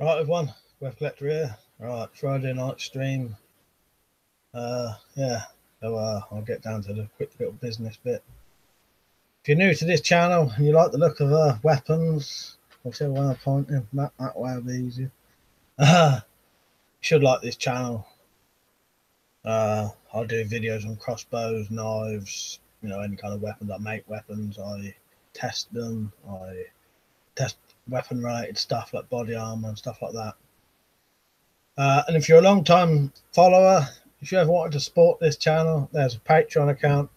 Right, everyone, WeaponCollector here. Right, Friday night stream. Yeah, so I'll get down to the quick little business bit. If you're new to this channel and you like the look of weapons, whichever way I'm pointing, that way will be easier. You should like this channel. I do videos on crossbows, knives, any kind of weapons. I make weapons, I test them, I test weapon related stuff like body armor and stuff like that. And if you're a long time follower, if you ever wanted to support this channel, there's a Patreon account,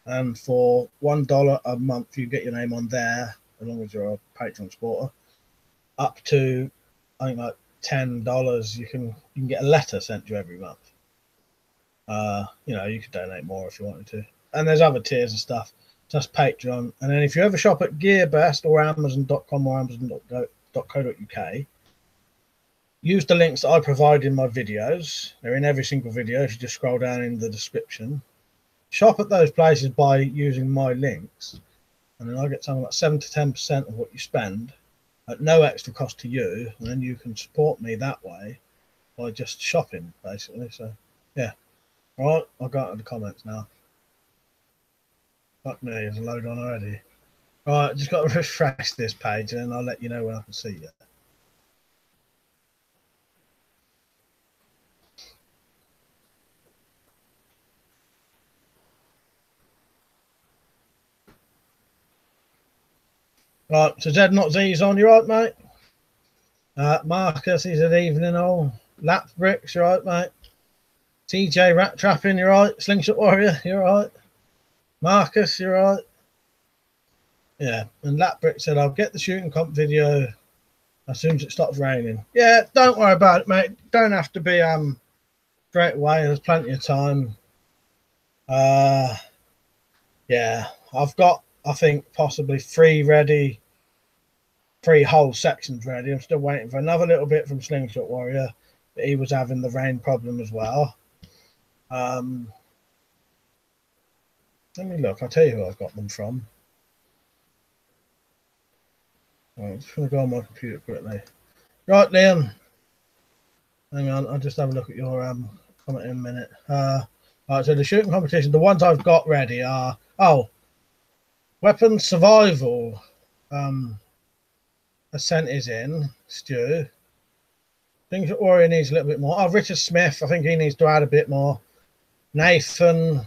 and for $1 a month you get your name on there, as long as you're a Patreon supporter. Up to I think like $10, you can get a letter sent to you every month. You could donate more if you wanted to. And there's other tiers and stuff. So that's Patreon. And then if you ever shop at GearBest or Amazon.com or Amazon.co.uk, use the links that I provide in my videos. They're in every single video. If you just scroll down in the description, shop at those places by using my links, and then I get something like 7 to 10% of what you spend at no extra cost to you, and then you can support me that way by just shopping, basically. So, yeah. All right, I'll go into the comments now. Fuck me, there's a load on already. All right, just got to refresh this page, and then I'll let you know when I can see you. Right, so Zed Not Z's on, you right, mate? Marcus, he said evening all. Lap Bricks, you right, mate? TJ Rat Trapping, you right? Slingshot Warrior, you right? Marcus, you right? Yeah, and Lap Brick said, I'll get the shooting comp video as soon as it stops raining. Yeah, don't worry about it, mate. Don't have to be straight away. There's plenty of time. Yeah, I've got, I think, possibly 3 whole sections ready. I'm still waiting for another little bit from Slingshot Warrior, but he was having the rain problem as well. Let me look. I'll tell you who I've got them from. I'm just going to go on my computer quickly. Right, Liam. Hang on, I'll just have a look at your comment in a minute. Right, so the shooting competition, the ones I've got ready are Weapons Survival. Ascent is in, Stu. Things that Warrior needs a little bit more. Richard Smith, I think he needs to add a bit more. Nathan,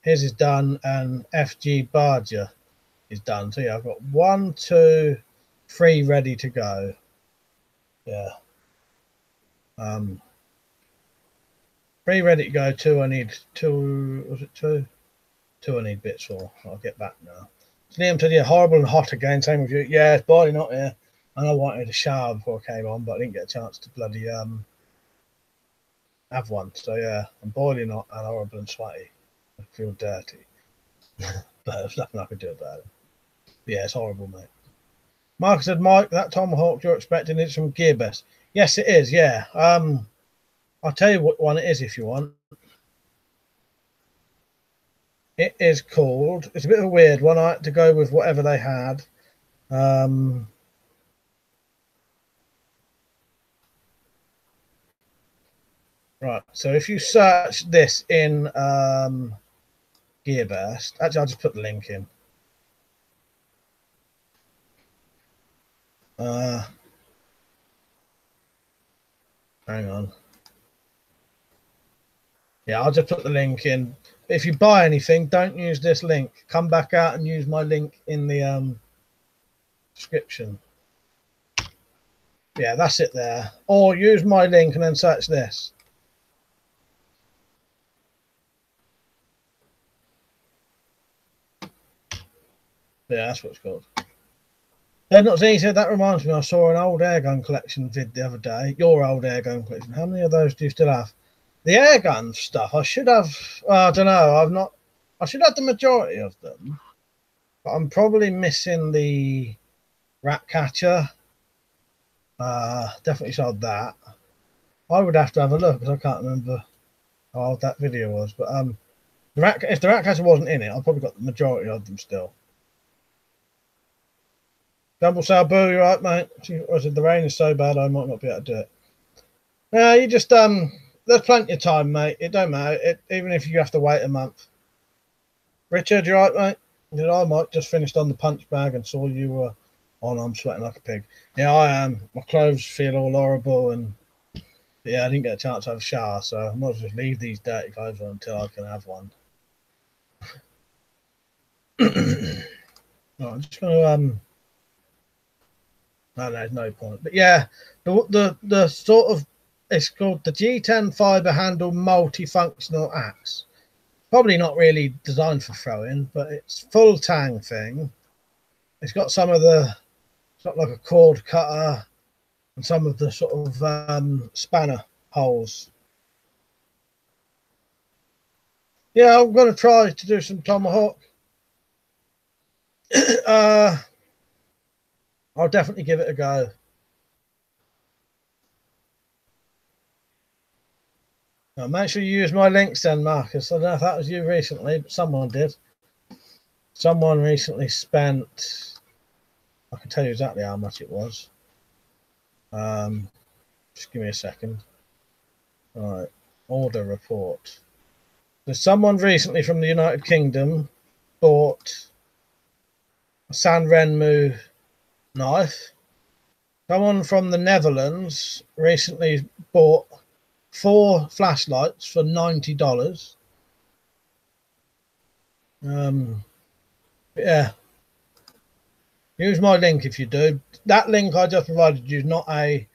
his is done, and FG Barger is done. So yeah, I've got 1, 2, 3 ready to go. Yeah. 3 ready to go. 2 I need 2. Was it 2? 2 I need bits for. I'll get back now. So Liam said, yeah, horrible and hot again. Same with you. Yeah, it's boiling hot here. And I wanted a shower before I came on, but I didn't get a chance to bloody have one. So yeah, I'm boiling hot and horrible and sweaty. I feel dirty. But there's nothing I could do about it. But yeah, it's horrible, mate. Mark said, Mike, that tomahawk you're expecting is from GearBest. Yes, it is, yeah. I'll tell you what one it is if you want. It is called, it's a bit of a weird one. I had to go with whatever they had. Right, so if you search this in GearBest, actually, I'll just put the link in. Hang on. Yeah, I'll just put the link in. If you buy anything, don't use this link. Come back out and use my link in the description. Yeah, that's it there. Or use my link and then search this. Yeah, that's what it's called. Not easy. That reminds me, I saw an old airgun collection vid the other day. Your old airgun collection. How many of those do you still have? The airgun stuff, I should have. I don't know. I've not. I should have the majority of them, but I'm probably missing the rat catcher. Definitely sold that. I would have to have a look because I can't remember how old that video was. But if the rat catcher wasn't in it, I've probably got the majority of them still. Double Sal Boo, you right, mate? I said the rain is so bad I might not be able to do it. No, you just there's plenty of time, mate. It don't matter. Even if you have to wait a month. Richard, you right, mate? Did I might just finished on the punch bag and saw you were on. I'm sweating like a pig. Yeah, I am. My clothes feel all horrible, and yeah, I didn't get a chance to have a shower, so I might as well just leave these dirty clothes on until I can have one. No, I'm just gonna no, there's no point. But yeah, the sort of, it's called the G10 fiber handle multifunctional axe. Probably not really designed for throwing, but it's full tang thing. It's got some of the, it's got like a cord cutter and some of the sort of spanner holes. Yeah, I'm going to try to do some tomahawk. I'll definitely give it a go. Now, make sure you use my links then, Marcus. I don't know if that was you recently, but someone did. Someone recently spent, I can tell you exactly how much it was. Just give me a second. All right, order report. There's someone recently from the United Kingdom bought a San Renmu knife. Someone from the Netherlands recently bought 4 flashlights for $90. Yeah. Use my link if you do. That link I just provided you is not an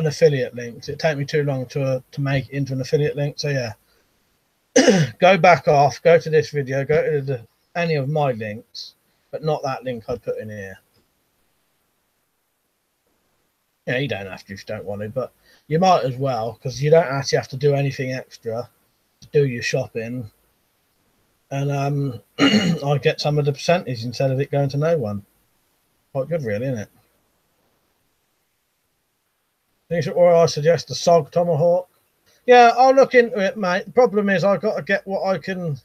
affiliate link. It'd take me too long to make it into an affiliate link. So yeah. Go back off, go to this video, go to any of my links, but not that link I put in here. Yeah, you don't have to if you don't want to, but you might as well, because you don't actually have to do anything extra to do your shopping. And I get some of the percentage instead of it going to no one. Quite good, really, isn't it? Or I suggest the SOG Tomahawk. Yeah, I'll look into it, mate. The problem is I've got to get what I can.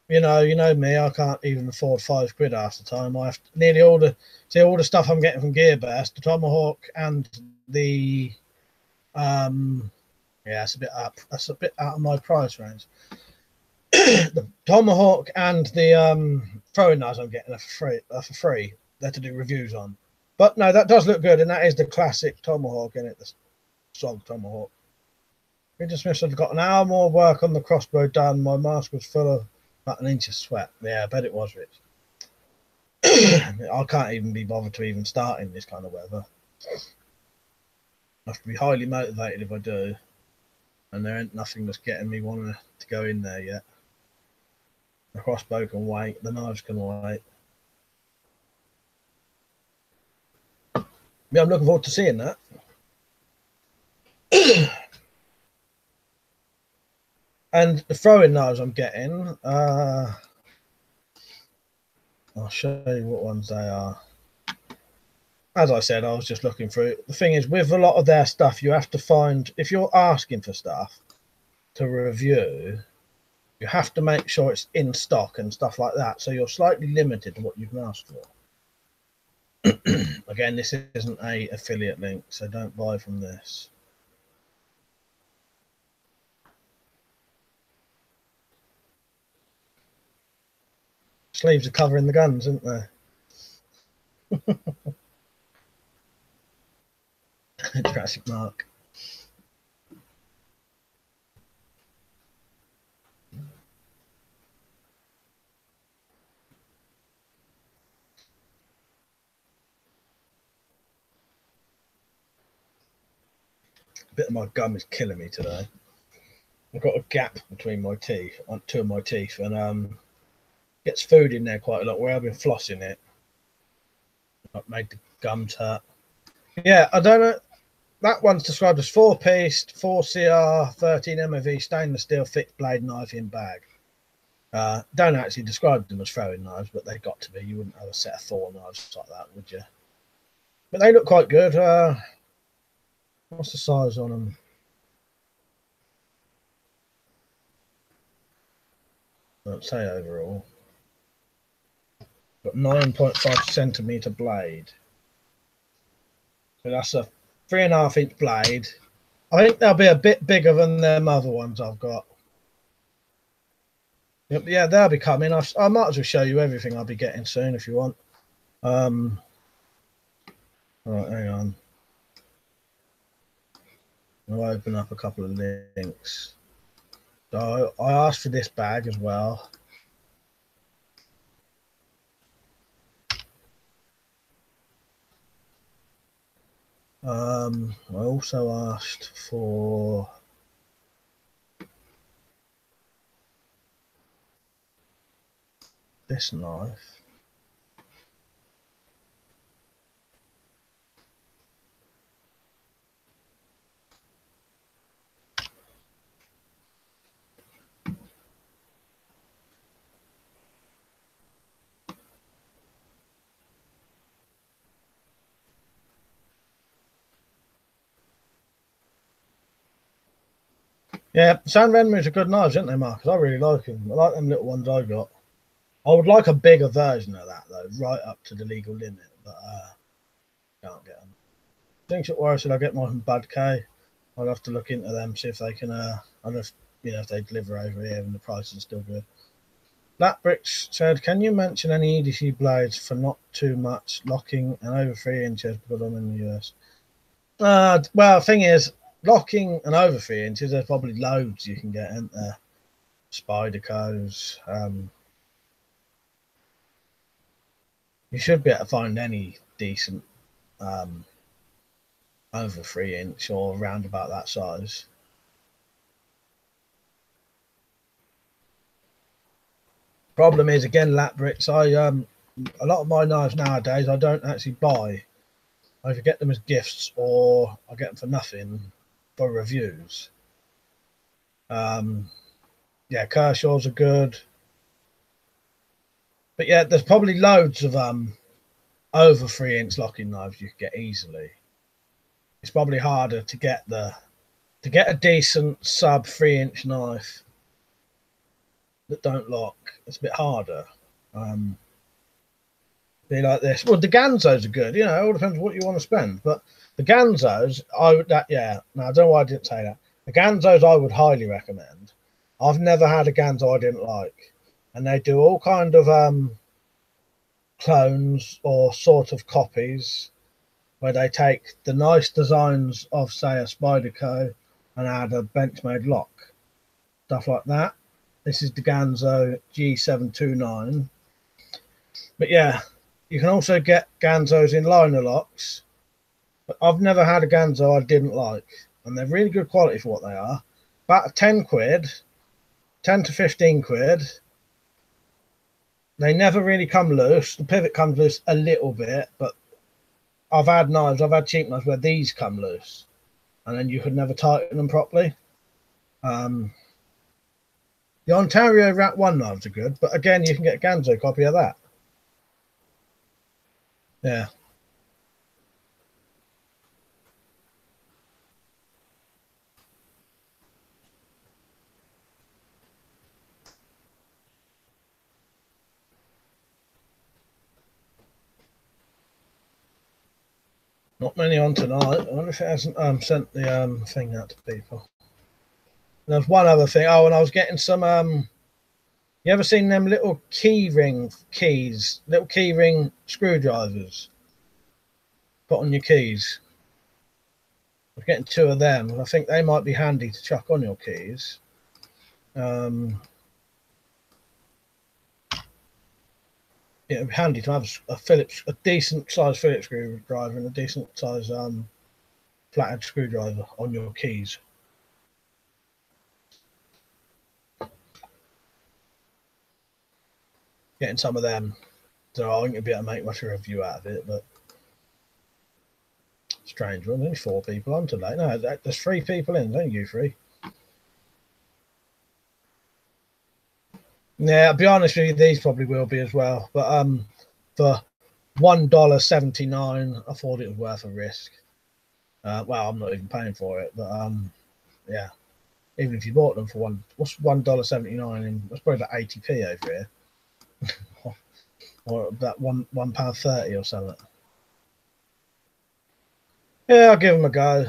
You know me. I can't even afford £5 half the time. I have to, nearly all the stuff I'm getting from GearBest, the Tomahawk and the yeah, it's a bit up. That's a bit out of my price range. The Tomahawk and the throwing knives I'm getting are for free. They're to do reviews on. But no, that does look good, and that is the classic Tomahawk in it, the SOG Tomahawk. Peter Smith said, got an hour more work on the crossbow done. My mask was full of about an inch of sweat. Yeah, I bet it was, Rich. I can't even be bothered to even start in this kind of weather. I have to be highly motivated if I do. And there ain't nothing that's getting me wanting to go in there yet. The crossbow can wait. The knives can wait. Yeah, I'm looking forward to seeing that. And the throwing knives I'm getting, I'll show you what ones they are. As I said, I was just looking through. The thing is, with a lot of their stuff, you have to find, if you're asking for stuff to review, you have to make sure it's in stock and stuff like that. So you're slightly limited to what you can ask for. Again, this isn't a affiliate link, so don't buy from this. Sleeves are covering the guns, aren't they? Jurassic Mark. A bit of my gum is killing me today. I've got a gap between my teeth, on 2 of my teeth, and gets food in there quite a lot. Where I've been flossing it, I've made the gums hurt. Yeah, I don't know. That one's described as 4-piece, 4CR, 13 MOV stainless steel fixed blade knife in bag. Don't actually describe them as throwing knives, but they've got to be. You wouldn't have a set of 4 knives like that, would you? But they look quite good. What's the size on them? Don't say overall. Got 9.5 centimetre blade. So that's a 3.5 inch blade. I think they'll be a bit bigger than them other ones I've got. Yep, yeah, they'll be coming. I might as well show you everything I'll be getting soon if you want. Right, hang on. I'll open up a couple of links. So I asked for this bag as well. I also asked for this knife. Yeah, San Renmus are good knives, aren't they, Marcus? I really like them. I like them little ones I got. I would like a bigger version of that, though, right up to the legal limit, but can't get them. Things that worry, should I get mine from Bad K? I'll have to look into them, see if they can, I don't know if, if they deliver over here and the price is still good. Black Bricks said, can you mention any EDC blades for not too much locking and over 3 inches because I'm in the US? Well, the thing is, locking and over 3 inches, there's probably loads you can get, isn't there? Spydercos. You should be able to find any decent over 3 inch or around about that size. Problem is, again, lap bricks. A lot of my knives nowadays I don't actually buy. I either get them as gifts or I get them for nothing for reviews. Yeah, Kershaw's are good, but yeah, there's probably loads of over 3 inch locking knives you could get easily. It's probably harder to get a decent sub 3 inch knife that don't lock. It's a bit harder. Be like this. Well, the Ganzos are good. It all depends what you want to spend. But the Ganzos, yeah. No, I don't know why I didn't say that. The Ganzos I would highly recommend. I've never had a Ganzo I didn't like, and they do all kind of clones or sort of copies, where they take the nice designs of, say, a Spyderco and add a Benchmade lock, stuff like that. This is the Ganzo G729. But yeah, you can also get Ganzos in liner locks. But I've never had a Ganzo I didn't like, and they're really good quality for what they are. About 10 quid, 10 to 15 quid. They never really come loose. The pivot comes loose a little bit, but I've had cheap knives where these come loose, and then you could never tighten them properly. The Ontario Rat 1 knives are good, but again, you can get a Ganzo copy of that. Yeah. Not many on tonight. I wonder if it hasn't sent the thing out to people. And there's one other thing. Oh, and I was getting some you ever seen them little Keyring keys, little Keyring screwdrivers put on your keys? I'm getting 2 of them. I think they might be handy to chuck on your keys. It'd be handy to have a decent size Phillips screwdriver and a decent size flathead screwdriver on your keys. Getting some of them, so I won't be able to make much of a review out of it, but strange one. Only 4 people on today. No, there's 3 people in. Don't you 3? Yeah, I'll be honest with you, these probably will be as well. But for $1.79, I thought it was worth a risk. Well, I'm not even paying for it, but yeah. Even if you bought them for what's $1.79 in, that's probably about 80p over here. or that £1.30 or something. Yeah, I'll give them a go.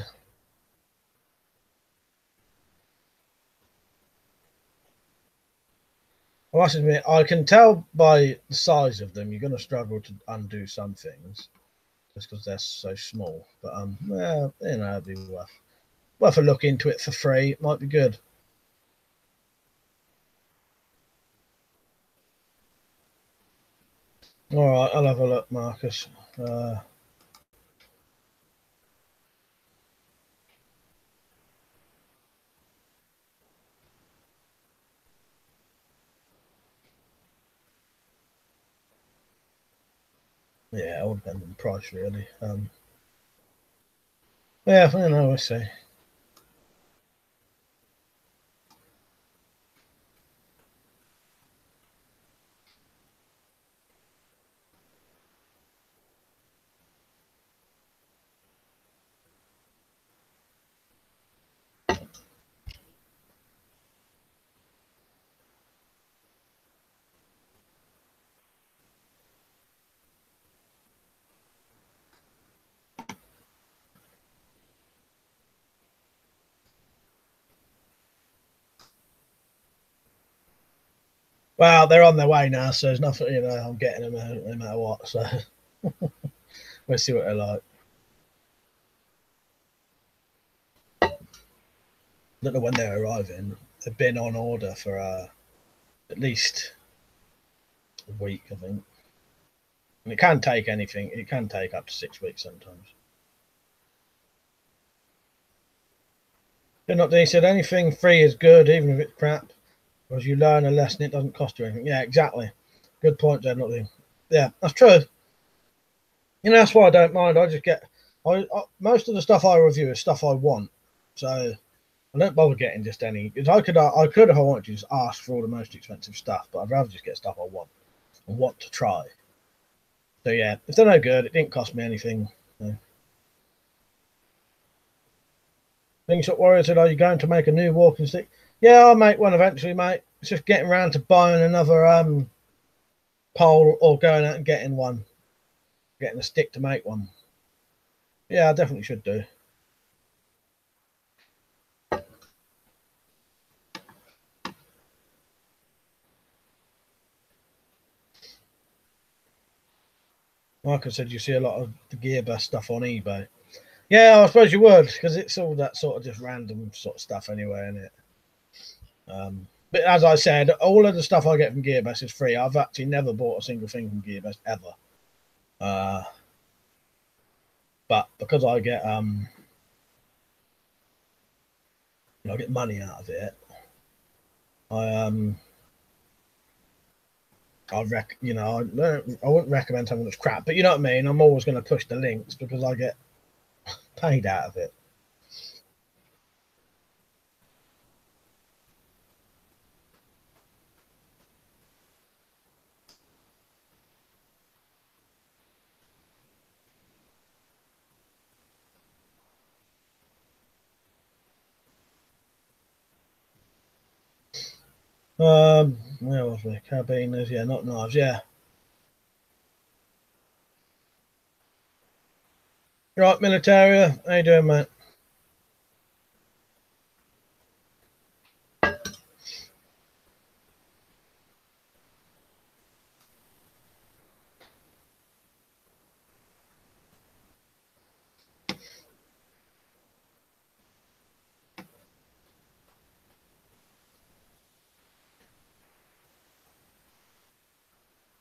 I must admit, I can tell by the size of them, you're going to struggle to undo some things just because they're so small. But well, you know, it'd be worth a look into it for free. It might be good. All right, I'll have a look, Marcus. Yeah, it all depends on the price, really. Yeah, I know, we'll see. Well, they're on their way now, so there's nothing, you know, I'm getting them no matter what. So we'll see what they're like. Don't know when they're arriving. They've been on order for at least a week, I think. And it can take anything. It can take up to 6 weeks sometimes. They're not. They said anything free is good, even if it's crap. Because you learn a lesson, it doesn't cost you anything. Yeah, exactly. Good point, Jed. Not the. Yeah, that's true. You know, that's why I don't mind. I just get. Most of the stuff I review is stuff I want, so I don't bother getting just any. Because I could if I wanted to just ask for all the most expensive stuff, but I'd rather just get stuff I want and want to try. So yeah, if they're no good, it didn't cost me anything. So. Things that worry said, "Are you going to make a new walking stick?" Yeah, I'll make one eventually, mate. It's just getting around to buying another pole or going out and getting one, getting a stick to make one. Yeah, I definitely should do. Like I said, you see a lot of the gearbest stuff on eBay. Yeah, I suppose you would, because it's all that sort of just random sort of stuff anyway, isn't it? But as I said, all of the stuff I get from Gearbest is free. I've actually never bought a single thing from Gearbest ever. But because I get I get money out of it, I I wouldn't recommend something that's crap, but you know what I mean. I'm always going to push the links because I get paid out of it. Where was we? Carabiners, yeah, not knives, yeah. Right, Militaria, how you doing, mate?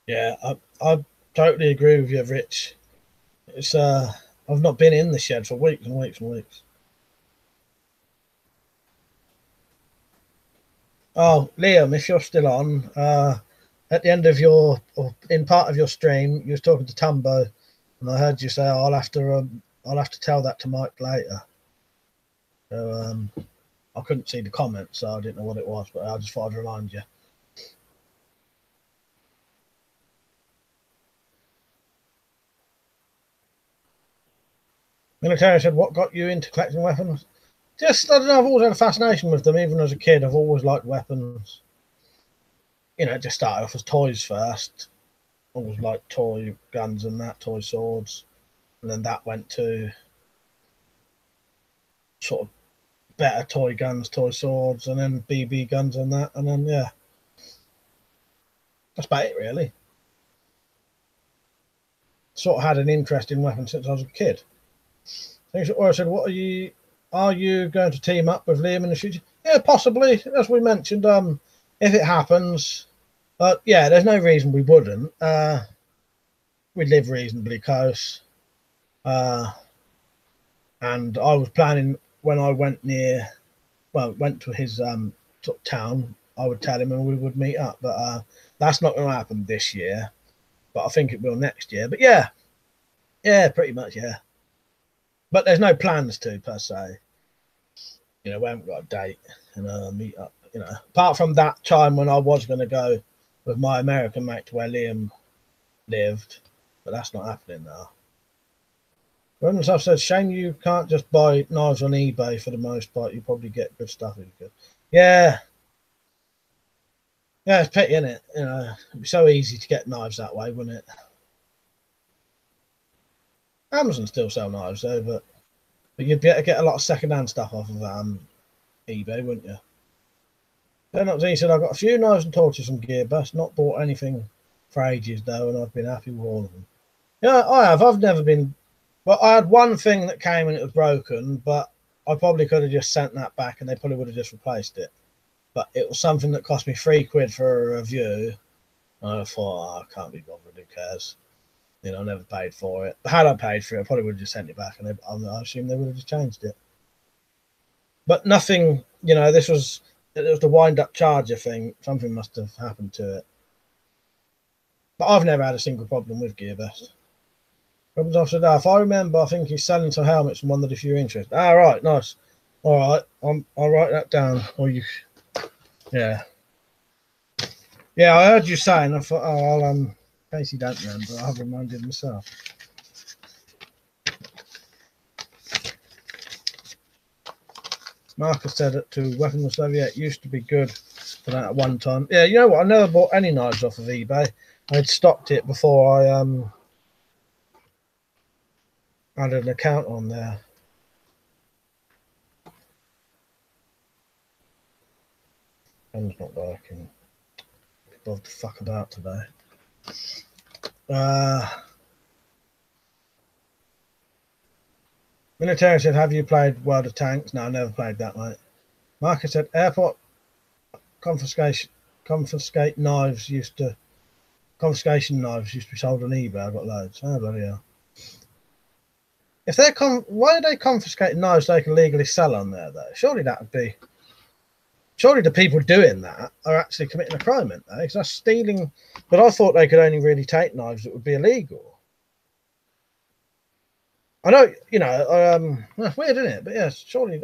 Yeah, I totally agree with you, Rich. It's I've not been in the shed for weeks and weeks and weeks. Oh, Liam, if you're still on, at the end of your or in part of your stream, you was talking to Tumbo, and I heard you say, oh, I'll have to tell that to Mike later." So I couldn't see the comment, so I didn't know what it was, but I just thought I'd remind you. Military said, "What got you into collecting weapons?" Just, I don't know, I've always had a fascination with them. Even as a kid, I've always liked weapons. You know, it just started off as toys first. all like toy guns and that, toy swords, and then that went to sort of better toy guns, toy swords, and then BB guns and that, and then yeah, that's about it really. Sort of had an interest in weapons since I was a kid. I said, "What are you going to team up with Liam in the future?" Yeah, possibly, as we mentioned. If it happens, yeah, there's no reason we wouldn't. We live reasonably close, and I was planning when I went to his sort of town, I would tell him and we would meet up. But that's not going to happen this year. But I think it will next year. But yeah, pretty much, yeah. But there's no plans to per se. You know, we haven't got a date and meet up. You know, apart from that time when I was going to go with my American mate to where Liam lived, but that's not happening now. When I've said, shame you can't just buy knives on eBay for the most part. You probably get good stuff if you could. Yeah. Yeah, it's pity, isn't it? You know, it'd be so easy to get knives that way, wouldn't it? Amazon still sell knives though, but you'd be able to get a lot of second-hand stuff off of eBay, wouldn't you? Then he said, I've got a few knives and torches from Gearbest, not bought anything for ages though, and I've been happy with all of them. Yeah, I have. I've never been. Well, I had one thing that came and it was broken, but I probably could have just sent that back and they probably would have just replaced it. But it was something that cost me £3 for a review. And I thought, I can't be bothered, who cares? You know, I never paid for it. Had I paid for it, I probably would have just sent it back and I assume they would have just changed it. But nothing, you know, it was the wind-up charger thing. Something must have happened to it. But I've never had a single problem with Gearbest. Robin's officer, if I remember, I think he's selling some helmets and wondered if you're interested. Ah, right, nice. All right, I'll write that down. Or you, yeah, yeah. I heard you saying. I thought, oh, I'll in case you don't remember, I've reminded myself. Marcus said it to Weapons List. Yeah, it used to be good for that at one time. Yeah, you know what? I never bought any knives off of eBay. I'd stopped it before I had an account on there. Pen's not working. Bothered to fuck about today. Military said, have you played World of Tanks? No, I never played that, mate. Marcus said, airport confiscation knives used to be sold on eBay. I've got loads. Oh, bloody hell. If they're why are they confiscating knives they can legally sell on there, though? Surely that would be... Surely the people doing that are actually committing a crime, aren't they? Because that's stealing... But I thought they could only really take knives that would be illegal. I know, you know, that's weird, isn't it? But yeah, surely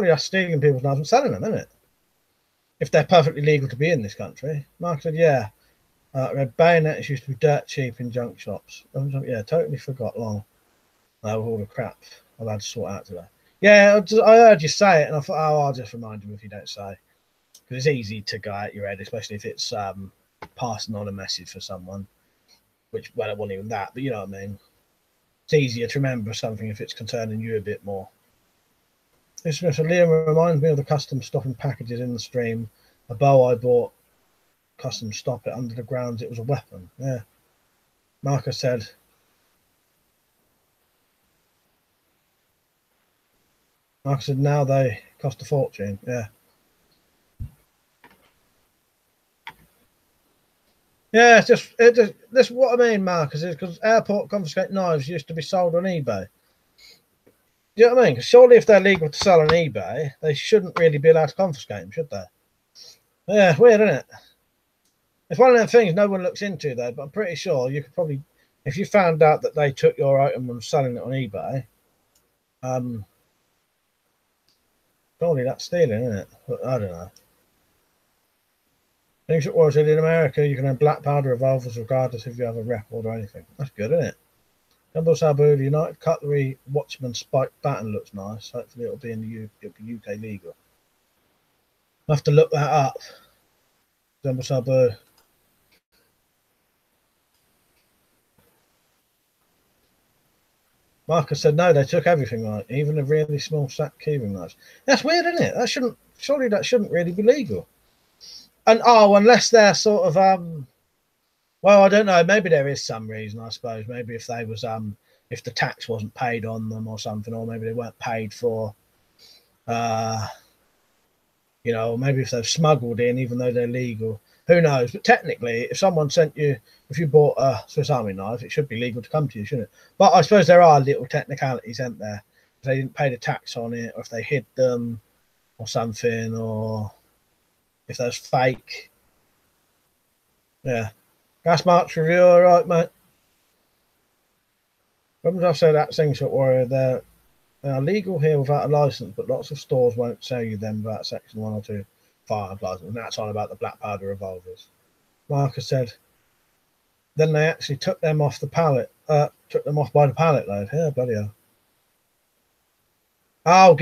that's stealing people's knives and selling them, isn't it? If they're perfectly legal to be in this country. Mark said, yeah. Bayonets used to be dirt cheap in junk shops. Yeah, totally forgot long. With all the crap I've had to sort out today. Yeah, I heard you say it, and I thought, oh, I'll just remind you if you don't say. Because it's easy to go out your head, especially if it's passing on a message for someone. Which, well, it wasn't even that, but you know what I mean. It's easier to remember something if it's concerning you a bit more. This Liam reminds me of the custom stopping packages in the stream. A bow I bought, custom stop it under the ground. It was a weapon. Yeah. Marcus said, now they cost a fortune. Yeah. Yeah, it's just this is what I mean, Marcus, is because airport confiscate knives used to be sold on eBay. Do you know what I mean? Because surely if they're legal to sell on eBay, they shouldn't really be allowed to confiscate them, should they? Yeah, weird, isn't it? It's one of them things no one looks into, though, but I'm pretty sure you could probably, if you found out that they took your item and were selling it on eBay, probably that's stealing, isn't it? But I don't know. Things that was in America, you can have black powder revolvers regardless if you have a record or anything. That's good, isn't it? Gumbo Sabu, the United Cutlery Watchman Spike Baton looks nice. Hopefully it'll be in the UK legal. I'll have to look that up. Gumbo Sabu. Marcus said no, they took everything, right, even a really small sack keyring knives. That's weird, isn't it? That shouldn't, surely that shouldn't really be legal. And unless they're sort of well, I don't know. Maybe there is some reason. I suppose maybe if they was if the tax wasn't paid on them or something, or maybe they weren't paid for. You know, maybe if they've smuggled in, even though they're legal. Who knows? But technically, if someone sent you, if you bought a Swiss Army knife, it should be legal to come to you, shouldn't it? But I suppose there are little technicalities, aren't there? If they didn't pay the tax on it, or if they hid them, or something, or if they're fake. Yeah. Gas Marks review, all right, mate. Problems I've said that Slingshot Warrior, they are legal here without a license, but lots of stores won't sell you them without Section 102 firearms license. And that's all about the black powder revolvers. Marcus said, then they actually took them off the pallet, took them off by the pallet load. Yeah, bloody hell. Now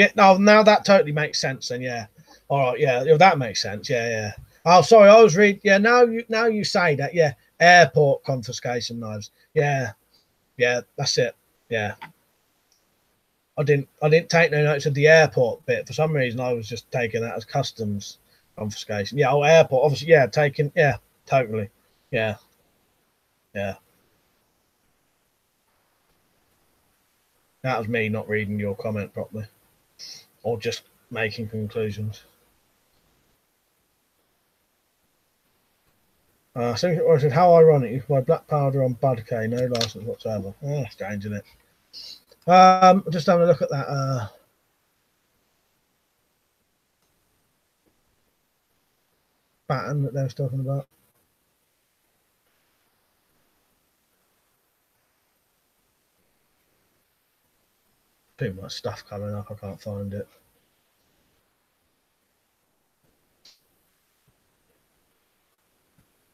that totally makes sense then, yeah. All right, yeah, that makes sense. Yeah. Oh, sorry, I was reading. Yeah, now you say that. Yeah, airport confiscation knives. Yeah, that's it. Yeah, I didn't take no notes of the airport bit for some reason. I was just taking that as customs confiscation. Yeah, airport obviously. Yeah, taking. Yeah, totally. Yeah. That was me not reading your comment properly, or just making conclusions. I think it was how ironic you can buy black powder on Bud K, no license whatsoever. Oh, strange, isn't it? Just having a look at that pattern that they were talking about. Too much stuff coming up, I can't find it.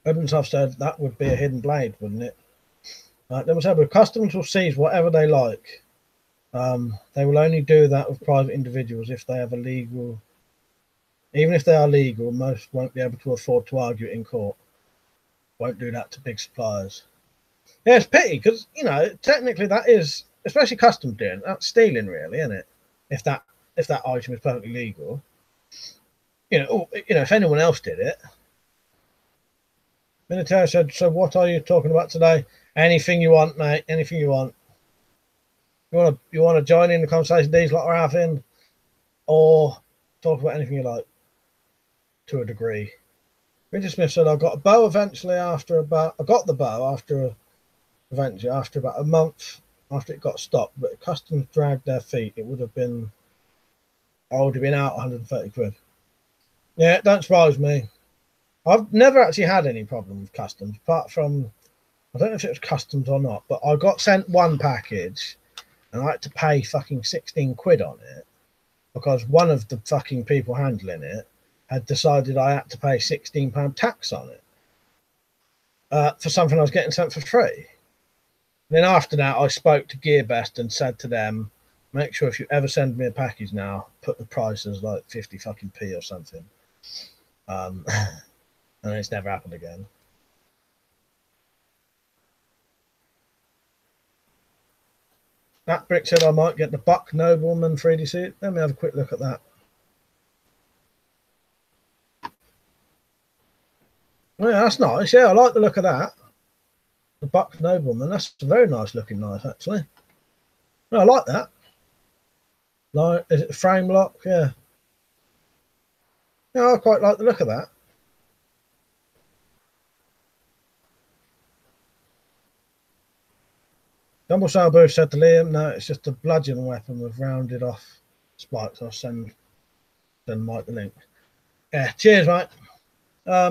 Evans have said that would be a hidden blade, wouldn't it? They must have customs will seize whatever they like. They will only do that with private individuals if they have a legal. Even if they are legal, most won't be able to afford to argue it in court. Won't do that to big suppliers. Yeah, it's pity because technically that is, especially customs doing, that's stealing, really, isn't it? If that item is perfectly legal, if anyone else did it. Military said, so what are you talking about today? Anything you want, mate. Anything you want. You want to join in the conversation these lot are having, or talk about anything you like, to a degree. Richard Smith said, I got a bow eventually I got the bow eventually after about a month after it got stopped, but customs dragged their feet. I would have been out 130 quid. Yeah, it don't surprise me. I've never actually had any problem with customs, apart from, I don't know if it was customs or not, but I got sent one package and I had to pay fucking 16 quid on it because one of the fucking people handling it had decided I had to pay £16 tax on it for something I was getting sent for free. And then after that, I spoke to GearBest and said to them, make sure if you ever send me a package now, put the price as like 50 fucking p or something. And it's never happened again. That Brick said I might get the Buck Nobleman 3D suit. Let me have a quick look at that. Yeah, that's nice. Yeah, I like the look of that. The Buck Nobleman. That's a very nice looking knife, actually. No, I like that. Like, is it a frame lock? Yeah. Yeah, I quite like the look of that. Dumble Sail Booth said to Liam, no, it's just a bludgeon weapon with rounded off spikes. I'll send Mike the link. Yeah, cheers, mate. I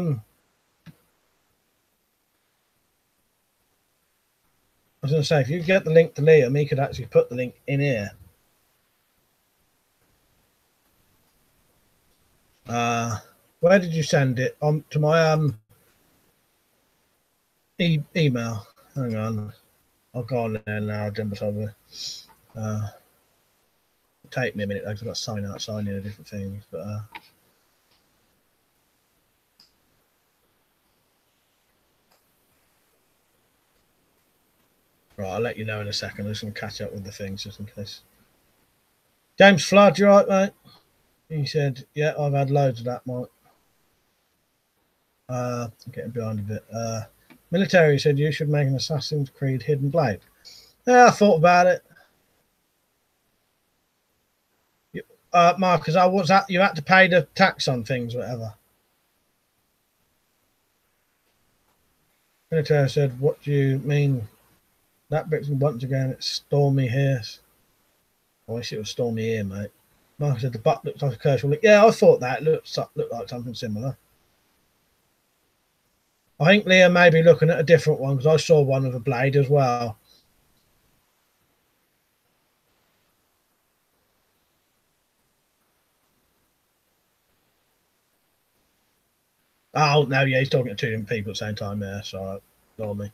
was going to say, if you get the link to Liam, he could actually put the link in here. Where did you send it? To my email. Hang on. I'll go on there now, jump us over. Take me a minute, because I've got to sign out, sign in a different things. But Right, I'll let you know in a second. I'm just going to catch up with the things just in case. James Flood, you right, mate? He said, yeah, I've had loads of that, mate. I'm getting behind a bit. Military said you should make an Assassin's Creed Hidden Blade. Yeah, I thought about it. Marcus, what's that? You had to pay the tax on things, whatever. Military said, what do you mean? That bricks once again, it's stormy here. I wish it was stormy here, mate. Marcus said the butt looks like a Kershaw. Yeah, I thought that looked like something similar. I think Leah may be looking at a different one because I saw one with a blade as well. Oh, no, yeah, he's talking to two different people at the same time there, so ignore me.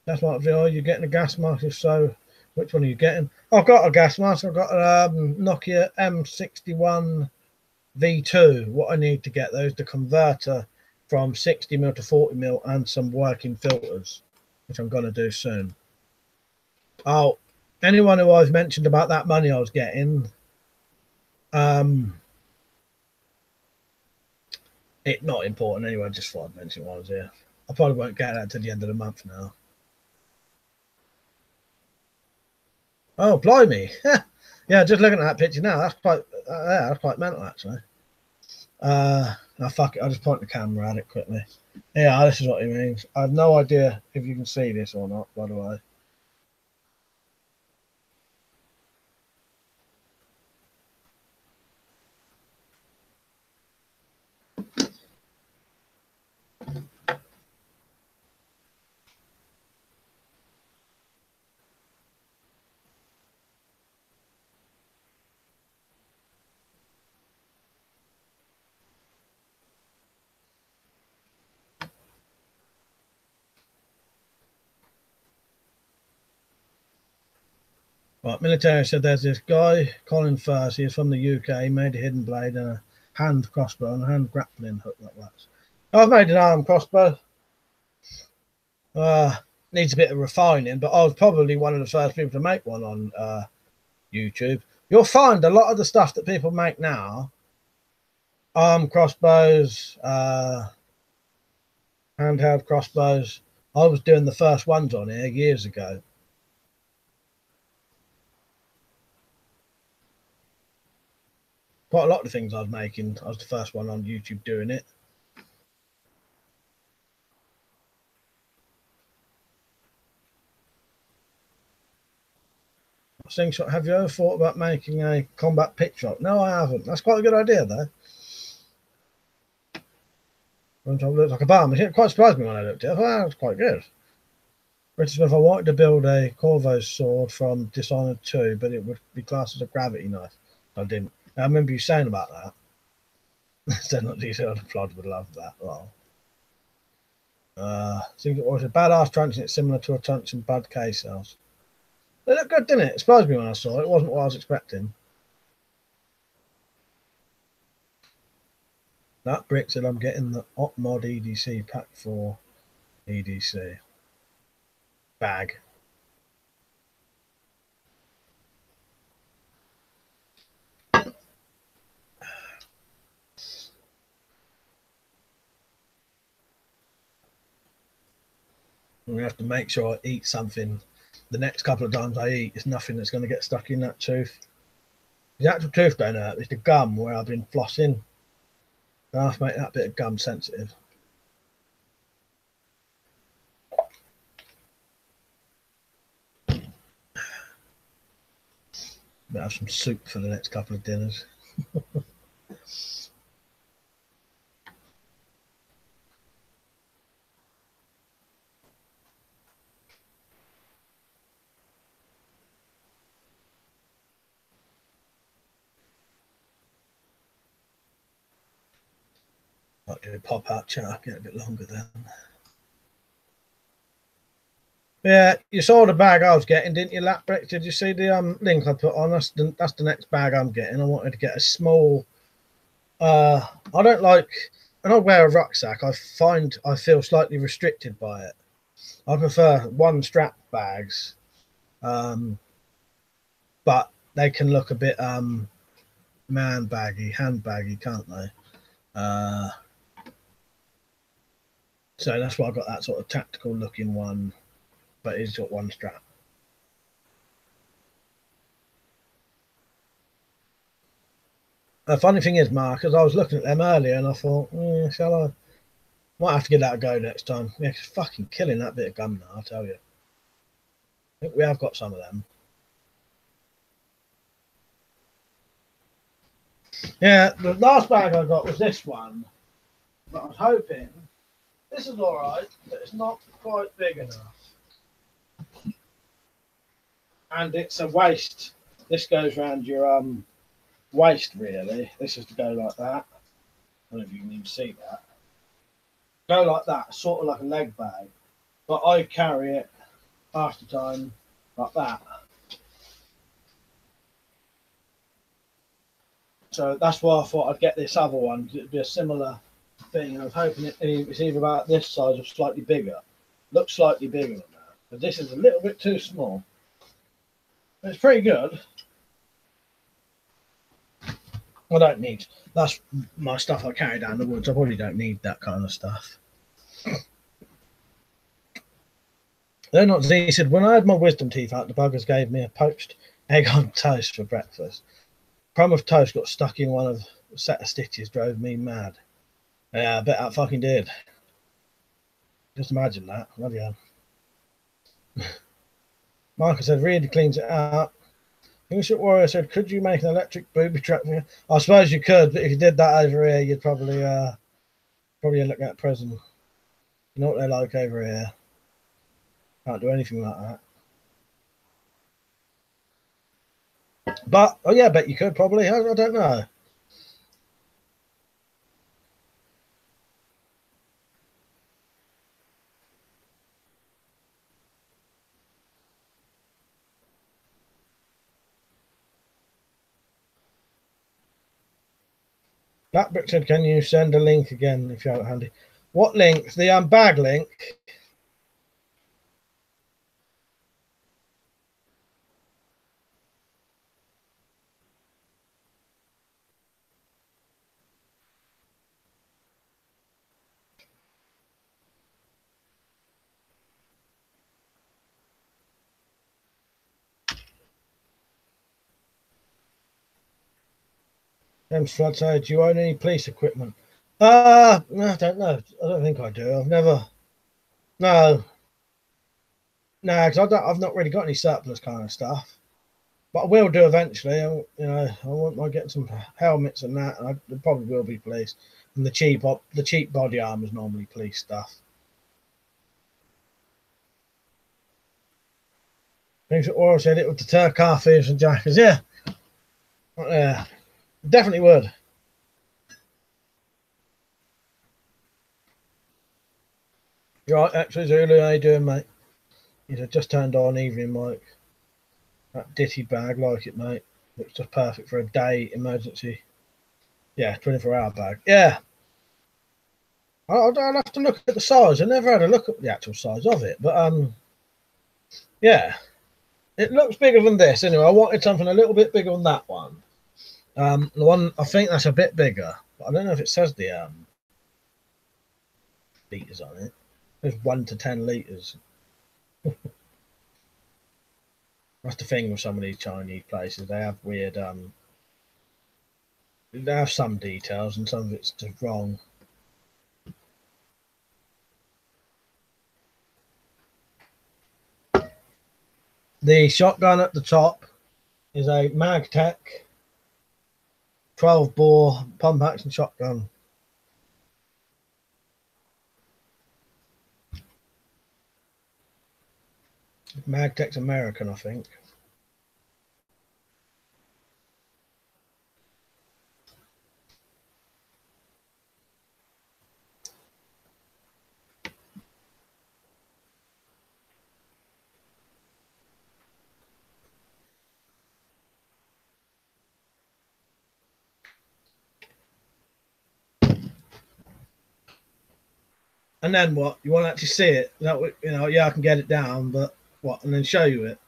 That's what you're getting a gas mask. If so, which one are you getting? I've got a gas mask. I've got a Nokia M61 V2. What I need to get though is the converter from 60mm to 40mm and some working filters, which I'm going to do soon. Oh, anyone who I've mentioned about that money I was getting, it's not important anyway. Just thought I'd mention while I was here. I probably won't get that till the end of the month now. Oh, blimey! Yeah, just looking at that picture now, that's quite mental actually. Now fuck it, I'll just point the camera at it quickly. Yeah, this is what he means. I have no idea if you can see this or not, by the way. Right, military said there's this guy, Colin Firth, he's from the UK, he made a hidden blade and a hand crossbow and a hand grappling hook like that. I've made an arm crossbow. Needs a bit of refining, but I was probably one of the first people to make one on YouTube. You'll find a lot of the stuff that people make now, arm crossbows, handheld crossbows, I was doing the first ones on here years ago. Quite a lot of the things I was making, I was the first one on YouTube doing it. Have you ever thought about making a combat pit shop? No, I haven't. That's quite a good idea, though. It looks like a bomb. It quite surprised me when I looked at it. I thought that was quite good. Richard Smith, I wanted to build a Corvo's sword from Dishonored 2, but it would be classed as a gravity knife. I didn't. I remember you saying about that. So not detailed. Flood would love that. Well, seems it was a badass truncheon. It's similar to a truncheon Bud K sells. They look good, didn't it? It surprised me when I saw it. It wasn't what I was expecting. That brick said I'm getting the OpMod EDC pack for EDC bag. I'm gonna have to make sure I eat something. The next couple of times I eat, it's nothing that's going to get stuck in that tooth. The actual tooth don't hurt. It's the gum where I've been flossing. I have to make that bit of gum sensitive. Better have some soup for the next couple of dinners. Might do a pop-out chat, get a bit longer then. Yeah, you saw the bag I was getting, didn't you, Lapbrick? Did you see the link I put on? That's the next bag I'm getting. I wanted to get a small. I don't like when I wear a rucksack, I feel slightly restricted by it. I prefer one strap bags, but they can look a bit hand baggy, can't they? So that's why I got that sort of tactical looking one, but it's got one strap. The funny thing is, Mark, as I was looking at them earlier, and I thought, shall I? Might have to give that a go next time. Yeah, it's fucking killing that bit of gum now, I tell you. I think we have got some of them. Yeah, the last bag I got was this one, but I was hoping this is all right, but it's not quite big enough. And it's a waist. This goes around your waist, really. This is to go like that. I don't know if you can even see that. Go like that, sort of like a leg bag. But I carry it half the time like that. So that's why I thought I'd get this other one. It'd be a similar thing. I was hoping it's either about this size or slightly bigger. Looks slightly bigger than that. But this is a little bit too small. It's pretty good. I don't need, that's my stuff I carry down the woods. I probably don't need that kind of stuff. They're not, he said, when I had my wisdom teeth out, the buggers gave me a poached egg on toast for breakfast. Crumb of toast got stuck in one of a set of stitches, drove me mad. Yeah, I bet that fucking did. Just imagine that. Bloody hell. Marcus said, really cleans it out. English Warrior said, could you make an electric booby trap? I suppose you could, but if you did that over here, you'd probably look at prison. You know what they're like over here. Can't do anything like that. But, oh yeah, I bet you could probably. I don't know. Blackbrick said, can you send a link again if you have it handy? What link? The bag link. James Flood said, do you own any police equipment? No, I don't know. I don't think I do. I've never. No. No, because I've not really got any surplus kind of stuff. But I will do eventually. I want to get some helmets and that. And there probably will be police. And the cheap body armor is normally police stuff. Things that Oral said it would deter car thieves and jackers. Yeah. Yeah. Definitely would. You're right, actually, Zulu. How you doing, mate? He said, just turned on evening, Mike. That ditty bag, like it, mate. Looks just perfect for a day emergency. Yeah, 24-hour bag. Yeah. I'll have to look at the size. I never had a look at the actual size of it, but yeah, it looks bigger than this. Anyway, I wanted something a little bit bigger than that one. The one I think that's a bit bigger, but I don't know if it says the liters on it. There's 1 to 10 liters. That's the thing with some of these Chinese places. They have weird they have some details and some of it's just wrong. The shotgun at the top is a Magtek 12-bore pump action shotgun. Magtek's American, I think. And then what? You want to actually see it? That, you know, yeah, I can get it down, but what? And then show you it.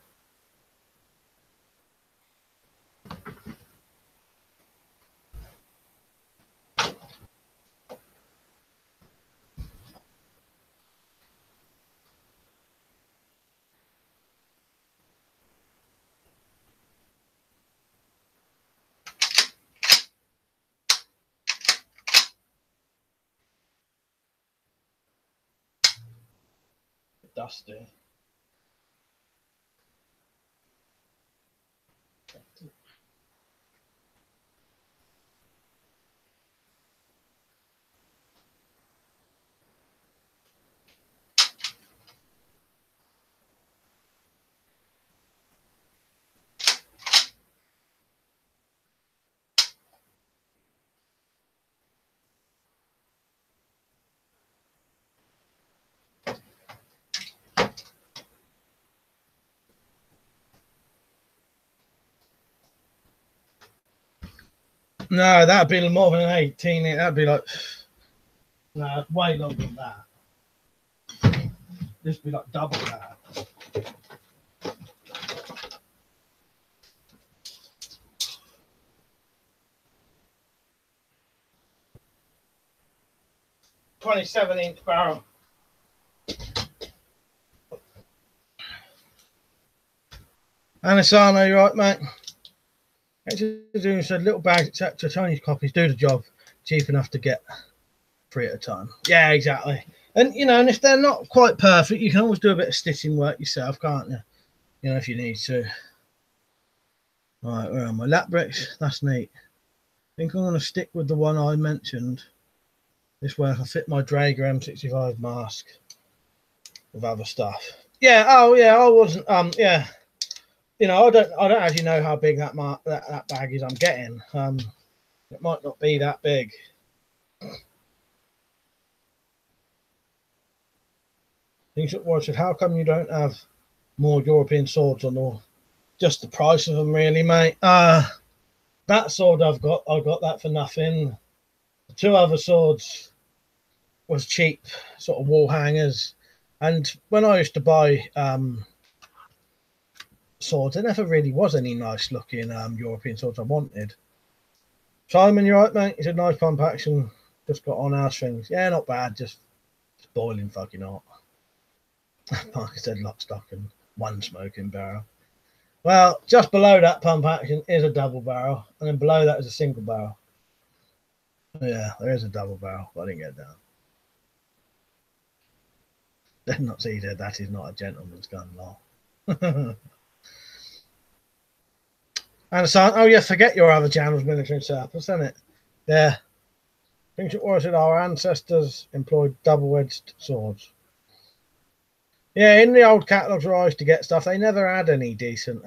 Dusty. No, that'd be more than an 18. That'd be like, no, way longer than that. This would be like double that. .27-inch barrel. Anasano, you right, mate? Actually, said little bags, etc. Chinese copies do the job. Cheap enough to get 3 at a time. Yeah, exactly. And you know, and if they're not quite perfect, you can always do a bit of stitching work yourself, can't you? You know, if you need to. All right, where are my lap bricks? That's neat. I think I'm going to stick with the one I mentioned. This way I can fit my Draeger M65 mask with other stuff. Yeah. Oh, yeah. I wasn't. Yeah. You know, I don't actually know how big that bag is I'm getting. It might not be that big. Things at Watch, how come you don't have more European swords on all? Just the price of them, really, mate. That sword I got that for nothing. The 2 other swords was cheap, sort of wall hangers. And when I used to buy swords, there never really was any nice looking European swords I wanted. Simon, you right, mate? He said nice pump action. Just got on our strings. Yeah, not bad. Just boiling fucking hot. Like I said, lock, stock, and 1 smoking barrel. Well, just below that pump action is a double barrel, and then below that is a single barrel. Yeah, there is a double barrel, but I didn't get it down. Did not see that. That is not a gentleman's gun, lol. And so, oh yeah, forget your other channels, military surplus, isn't it? Yeah. Ancient warriors said our ancestors employed double-edged swords. Yeah, in the old catalogues where I used to get stuff, they never had any decent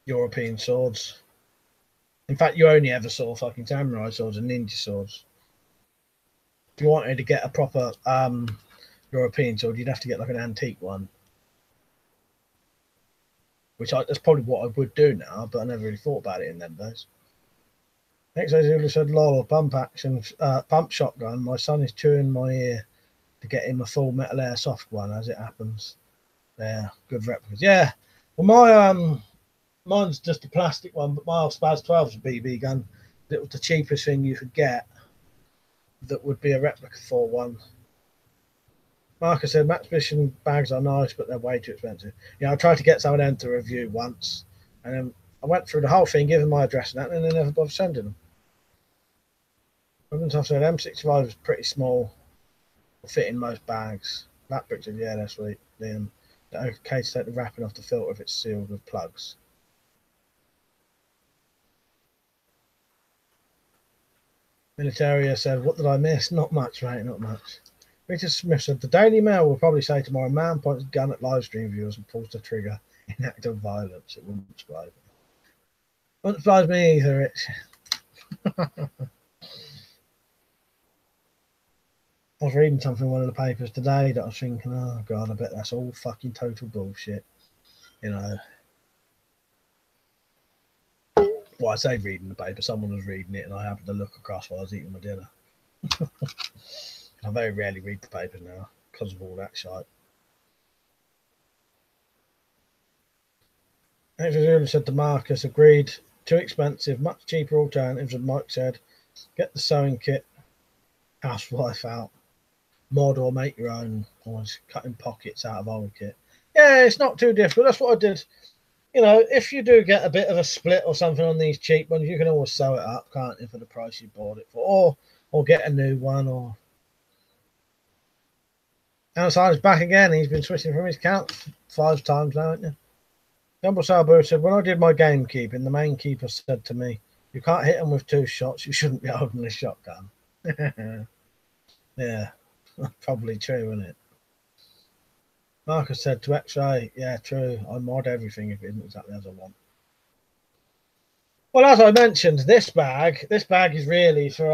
European swords. In fact, you only ever saw fucking samurai swords and ninja swords. If you wanted to get a proper European sword, you'd have to get like an antique one. That's probably what I would do now, but I never really thought about it in them days. Next, I said, lol, pump action, pump shotgun. My son is chewing my ear to get him a full metal airsoft one, as it happens. Yeah, good replicas. Yeah, well, mine's just a plastic one, but my Spaz 12 is a BB gun. It was the cheapest thing you could get that would be a replica for one. Marcus said, Max Mission bags are nice, but they're way too expensive. Yeah, I tried to get some of them to review once, and then I went through the whole thing, giving my address and that, and they never bothered sending them. I said, M65 is pretty small, will fit in most bags. That brick said, yeah, that's sweet. Then okay to take the wrapping off the filter if it's sealed with plugs. Militaria said, what did I miss? Not much, mate, not much. Richard Smith said, the Daily Mail will probably say tomorrow, man points a gun at live stream viewers and pulls the trigger in act of violence. It wouldn't surprise me. Wouldn't surprise me either, Rich. I was reading something in one of the papers today that I was thinking, oh God, I bet that's all fucking total bullshit. You know. Well, I say reading the paper, someone was reading it and I happened to look across while I was eating my dinner. I very rarely read the papers now because of all that shite. Actually, said to Marcus, agreed. Too expensive, much cheaper alternatives, as Mike said. Get the sewing kit, housewife out, mod or make your own, or cutting pockets out of old kit. Yeah, it's not too difficult. That's what I did. You know, if you do get a bit of a split or something on these cheap ones, you can always sew it up, can't you, for the price you bought it for, or get a new one. Or Outsider's back again. He's been switching from his count 5 times now, hasn't you? Jumbo Sabu said, when I did my gamekeeping, the main keeper said to me, you can't hit them with 2 shots. You shouldn't be holding a shotgun. Yeah, probably true, isn't it? Marcus said to X-Ray, yeah, true. I mod everything if it isn't exactly as I want. Well, as I mentioned, this bag is really for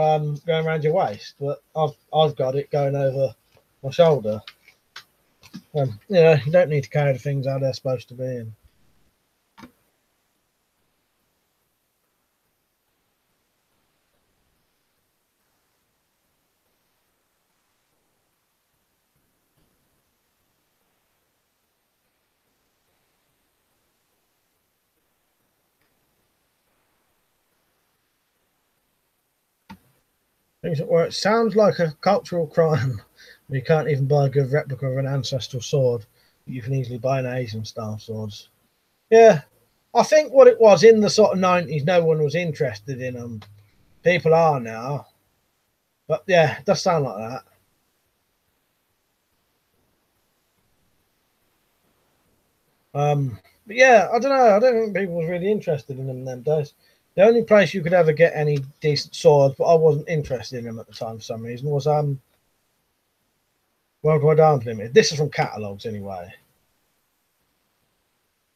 going around your waist, but I've got it going over my shoulder. You know, you don't need to carry the things how they're supposed to be. And things that work. Sounds like a cultural crime. You can't even buy a good replica of an ancestral sword. You can easily buy an Asian style swords. Yeah, I think what it was in the sort of 90s, no one was interested in them. People are now. But yeah, it does sound like that. But yeah, I don't know. I don't think people was really interested in them in them days. The only place you could ever get any decent swords, but I wasn't interested in them at the time for some reason, was Worldwide Arms Limited. This is from catalogues anyway.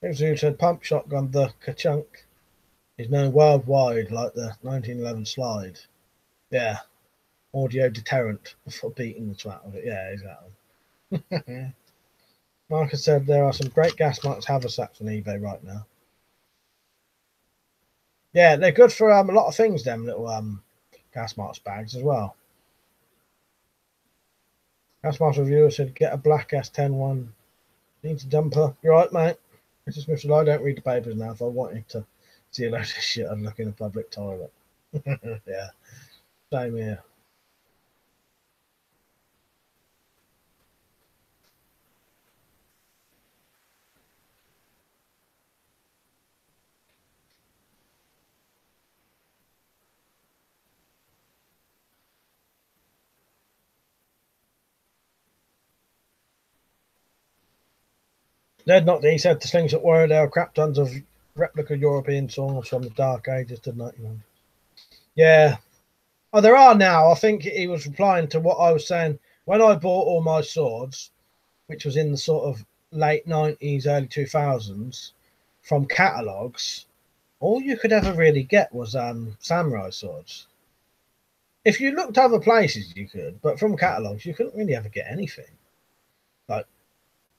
Who said pump shotgun, the Ka-Chunk, is known worldwide like the 1911 slide. Yeah. Audio deterrent for beating the twat of it. Yeah, exactly. Marcus said there are some great gas marks haversacks on eBay right now. Yeah, they're good for a lot of things, them little gas marks bags as well. Gas marks reviewer said get a black S10 one. Needs a dumper. You're right, mate. It's just Mr. I don't read the papers now. If I wanted to see a load of shit, I'd look in a public toilet. Yeah. Same here. They're not. He said the slings that were there are crap tons of replica European swords from the Dark Ages to 1900. Yeah. Oh, there are now. I think he was replying to what I was saying. When I bought all my swords, which was in the sort of late 90s, early 2000s, from catalogues, all you could ever really get was samurai swords. If you looked other places, you could, but from catalogues, you couldn't really ever get anything like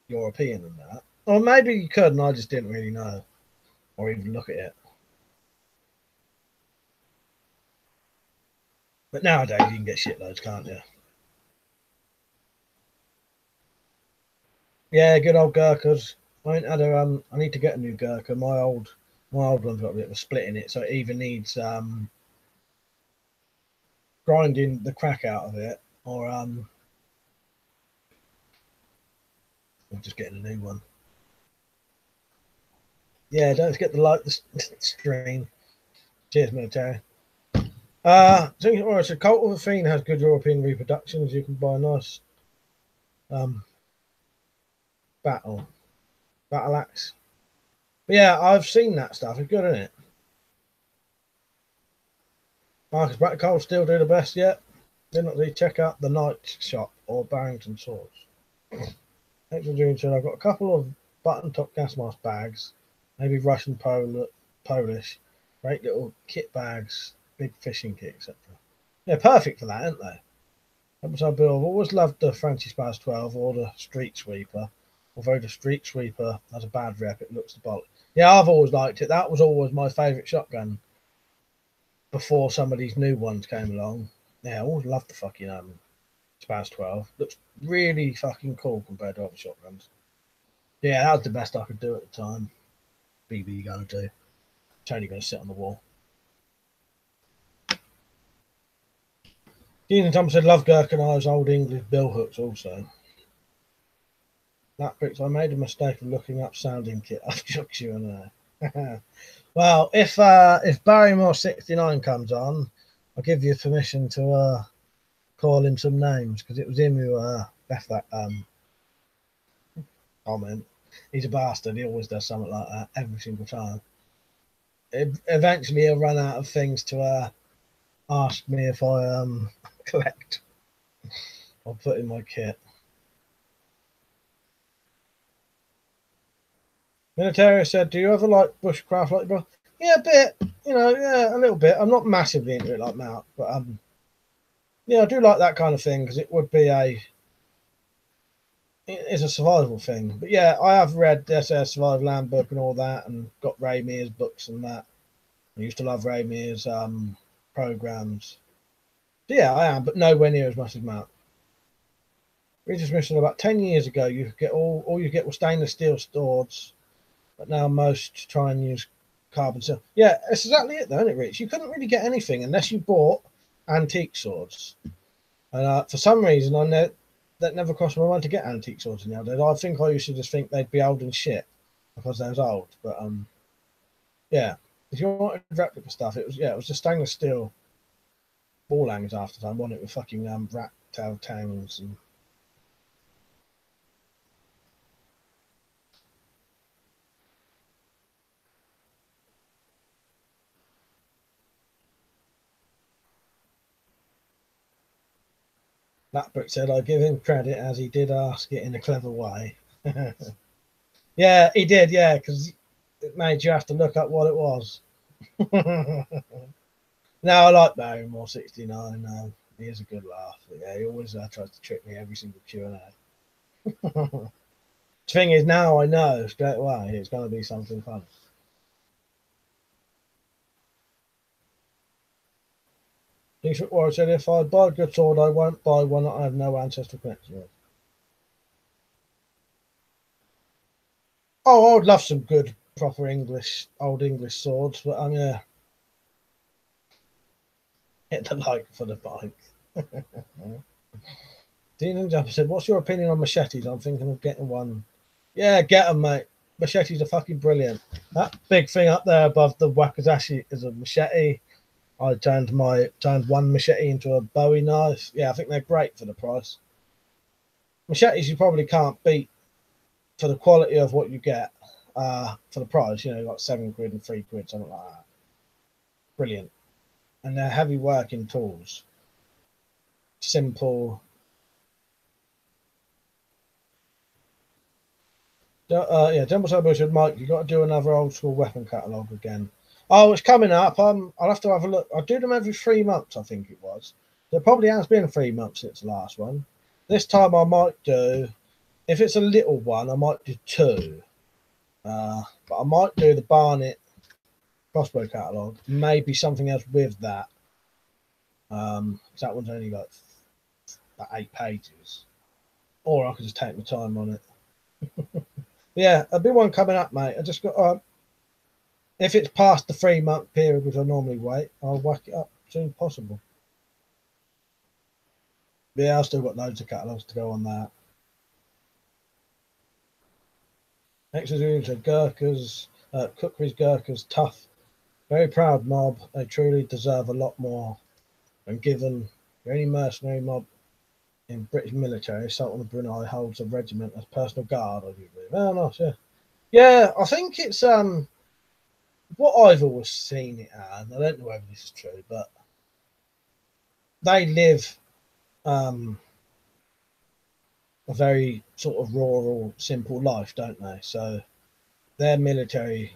European and that. Or maybe you could, and I just didn't really know or even look at it. But nowadays, you can get shitloads, can't you? Yeah, good old Gurkhas. I ain't had a I need to get a new Gurkha. My old one's got a bit of a split in it, so it either needs grinding the crack out of it, or I'm just getting a new one. Yeah, don't forget to like the stream. Cheers, military. So it's a Cult of the Fiend has good European reproductions. You can buy a nice battle axe. But yeah, I've seen that stuff. It's good, isn't it? Marcus Blackcoal still do the best yet. Did not really check out the Night Shop or Barrington Swords. Thanks for doing so. I've got a couple of button top gas mask bags, maybe Russian, Polish, great little kit bags, big fishing kit, etc. They're perfect for that, aren't they? I've always loved the Francis Baz 12 or the Street Sweeper. Although the Street Sweeper has a bad rep, it looks the bolt. Yeah, I've always liked it. That was always my favourite shotgun before some of these new ones came along. Yeah, I always loved the fucking Spaz 12. Looks really fucking cool compared to other shotguns. Yeah, that was the best I could do at the time. BB gun too. It's only going to sit on the wall. Dean Thompson said, love Gherkin's old English bill hooks also. That bricks, I made a mistake of looking up sounding kit. I've shocked you and well, if Barrymore 69 comes on, I'll give you permission to call him some names because it was him who left that comment. He's a bastard. He always does something like that every single time. Eventually, he'll run out of things to ask me if I collect or put in my kit. Military said, do you ever like bushcraft like bro? Yeah, a bit. You know, yeah, a little bit. I'm not massively into it like Mount, but yeah, I do like that kind of thing because it would be it's a survival thing. But yeah, I have read the SS Survival Handbook and all that, and got Ray Mears books and that. I used to love Ray Mears programs. So yeah, I am, but nowhere near as much as Mount. Regis Mission about 10 years ago, you could get all you get was stainless steel swords, but now most try and use carbon steel. Yeah, that's exactly it, though, isn't it, Rich? You couldn't really get anything unless you bought antique swords. And for some reason, that never crossed my mind to get antique swords nowadays. I think I used to just think they'd be old and shit because they was old. But yeah, if you wanted replica stuff, it was just stainless steel ball hangers after time, wasn't it? With fucking rat tail tangs and. Blackbrick said, I give him credit as he did ask it in a clever way. Yeah, he did, yeah, because it made you have to look up what it was. Now, I like Barrymore 69. He is a good laugh. But yeah, he always tries to trick me every single Q&A. The thing is, now I know straight away it's going to be something fun. Decent Warrior said, if I buy a good sword, I won't buy one that I have no ancestral connection with. Oh, I would love some good, proper old English swords, but I'm going to hit the like for the bike. Dean and Jumper said, what's your opinion on machetes? I'm thinking of getting one. Yeah, get them, mate. Machetes are fucking brilliant. That big thing up there above the Wakizashi is a machete. I turned one machete into a Bowie knife. Yeah, I think they're great for the price. Machetes you probably can't beat for the quality of what you get for the price. You know, like £7 and £3, something like that. Brilliant. And they're heavy working tools. Simple. Yeah, Jumbo Turbo said, Mike, you got to do another old school weapon catalogue again. Oh, it's coming up. I'll have to have a look. I do them every 3 months, I think it was. There probably has been 3 months since the last one. This time I might do, if it's a little one, I might do 2. But I might do the Barnet crossbow catalogue. Maybe something else with that. That one's only like 8 pages. Or I could just take my time on it. Yeah, there'll be one coming up, mate. I just got if it's past the 3-month period, which I normally wait, I'll whack it up as soon as possible. Yeah, I've still got loads of catalogues to go on that. Exozoom said Gurkhas, Cookery's Gurkhas, tough, very proud mob. They truly deserve a lot more. And given the only mercenary mob in British military, Sultan of Brunei holds a regiment as personal guard. I do believe. Oh, nice, yeah. Yeah, I think it's what I've always seen it as. I don't know whether this is true, but they live a very sort of rural, simple life, don't they? So their military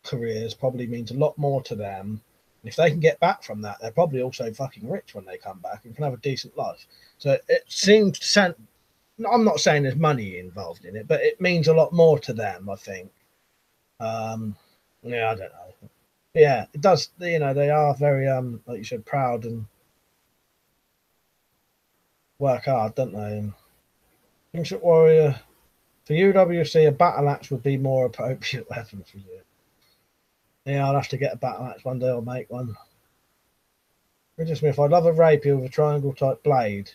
careers probably means a lot more to them. And if they can get back from that, they're probably also fucking rich when they come back and can have a decent life. So it seems to sound, I'm not saying there's money involved in it, but it means a lot more to them, I think. Yeah, I don't know. Yeah, it does. You know, they are very, like you said, proud and work hard, don't they? And Kingship Warrior, for UWC, a battle axe would be more appropriate weapon for you. Yeah, I'll have to get a battle axe one day or make one. Richard Smith, I'd love a rapier with a triangle type blade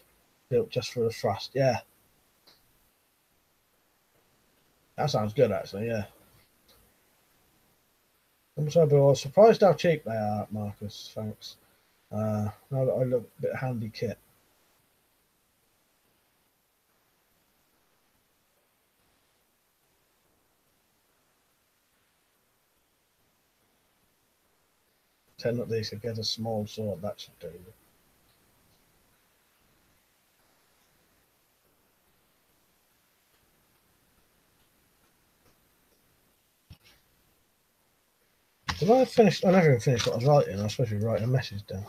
built just for the thrust. Yeah. That sounds good, actually, yeah. I was surprised how cheap they are, Marcus. Thanks. Now that I look a bit handy kit. Ten of these to get a small sword, that should do. Did I finish? I never even finished what I was writing. I was supposed to be writing a message down.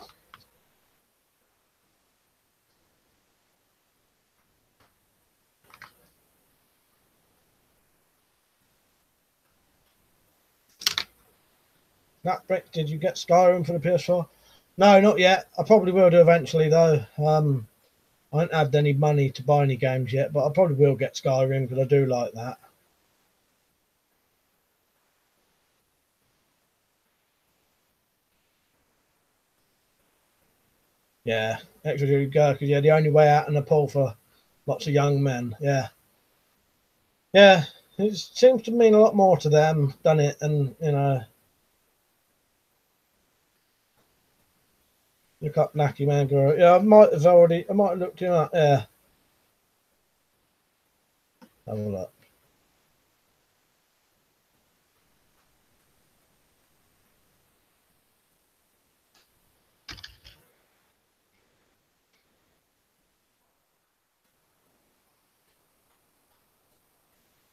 That Brick, did you get Skyrim for the PS4? No, not yet. I probably will do eventually, though. I haven't had any money to buy any games yet, but I probably will get Skyrim because I do like that. Yeah, extra duty go because yeah, the only way out in the pool for lots of young men. Yeah, yeah, it seems to mean a lot more to them, done it, and you know. Look up Naki Manga. Yeah, I might have looked him up. Yeah. Have a look.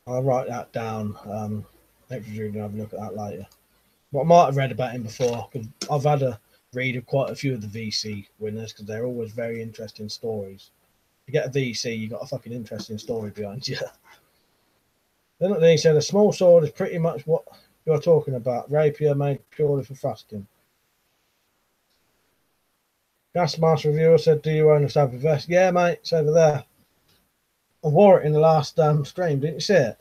I'll write that down. Next review, and have a look at that later. But I might have read about him before because I've had a read of quite a few of the VC winners because they're always very interesting stories. You get a VC, you got a fucking interesting story behind you. Then they said a small sword is pretty much what you're talking about. Rapier made purely for thrusting. Gasmaster Reviewer said, "Do you own a stab vest?" Yeah, mate, it's over there. I wore it in the last stream. Didn't you see it?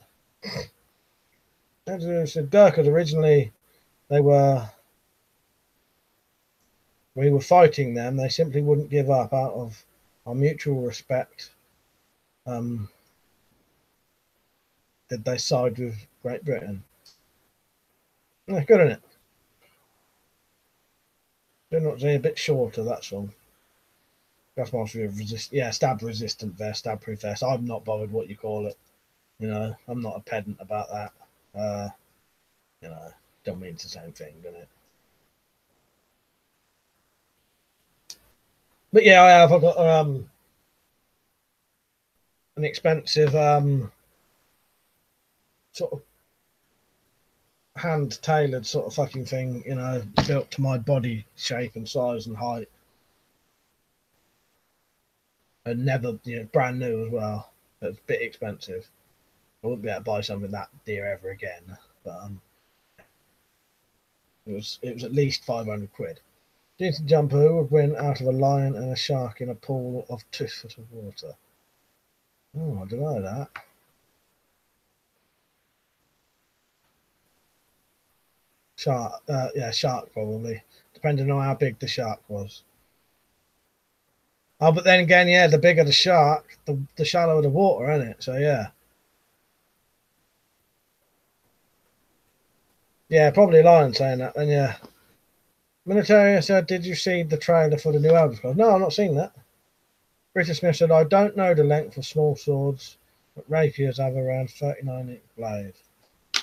Said Gurkhas originally we were fighting them. They simply wouldn't give up out of our mutual respect. Did they side with Great Britain? Yeah, good, isn't it? They're not a bit shorter, that's all. That's my resist. Yeah, stab resistant vest, stab proof vest. I'm not bothered what you call it. You know, I'm not a pedant about that. You know, don't mean it's the same thing, doesn't it? But yeah, I have. I've got an expensive sort of hand tailored sort of fucking thing, you know, built to my body shape and size and height. And never, you know, brand new as well. It's a bit expensive. I wouldn't be able to buy something that dear ever again. But it was at least 500 quid. Decent jumper who would win out of a lion and a shark in a pool of 2 foot of water. Oh, I don't know that. Shark, yeah, shark probably, depending on how big the shark was. Oh, but then again, yeah, the bigger the shark, the shallower the water, isn't it? So yeah. Yeah, probably lion saying that then, yeah. Militaria said, "Did you see the trailer for the new Elder Scrolls?" No, I've not seen that. British Smith said, "I don't know the length of small swords, but rapiers have around 39-inch blade."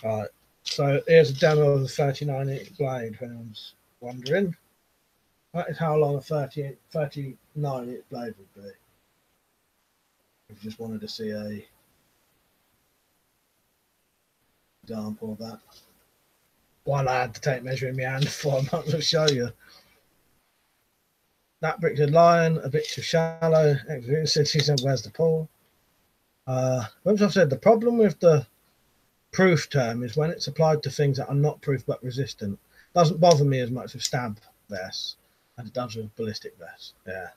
Right. So here's a demo of the 39-inch blade, if anyone's wondering. That is how long a 39-inch blade would be. If you just wanted to see a example of that. One I had to take measure in my hand before I'm not going to show you. That brick said lion, a bit too shallow. She said, "Where's the pool?" Once I've said the problem with the proof term is when it's applied to things that are not proof but resistant. It doesn't bother me as much with stab vests as it does with ballistic vests. Yeah.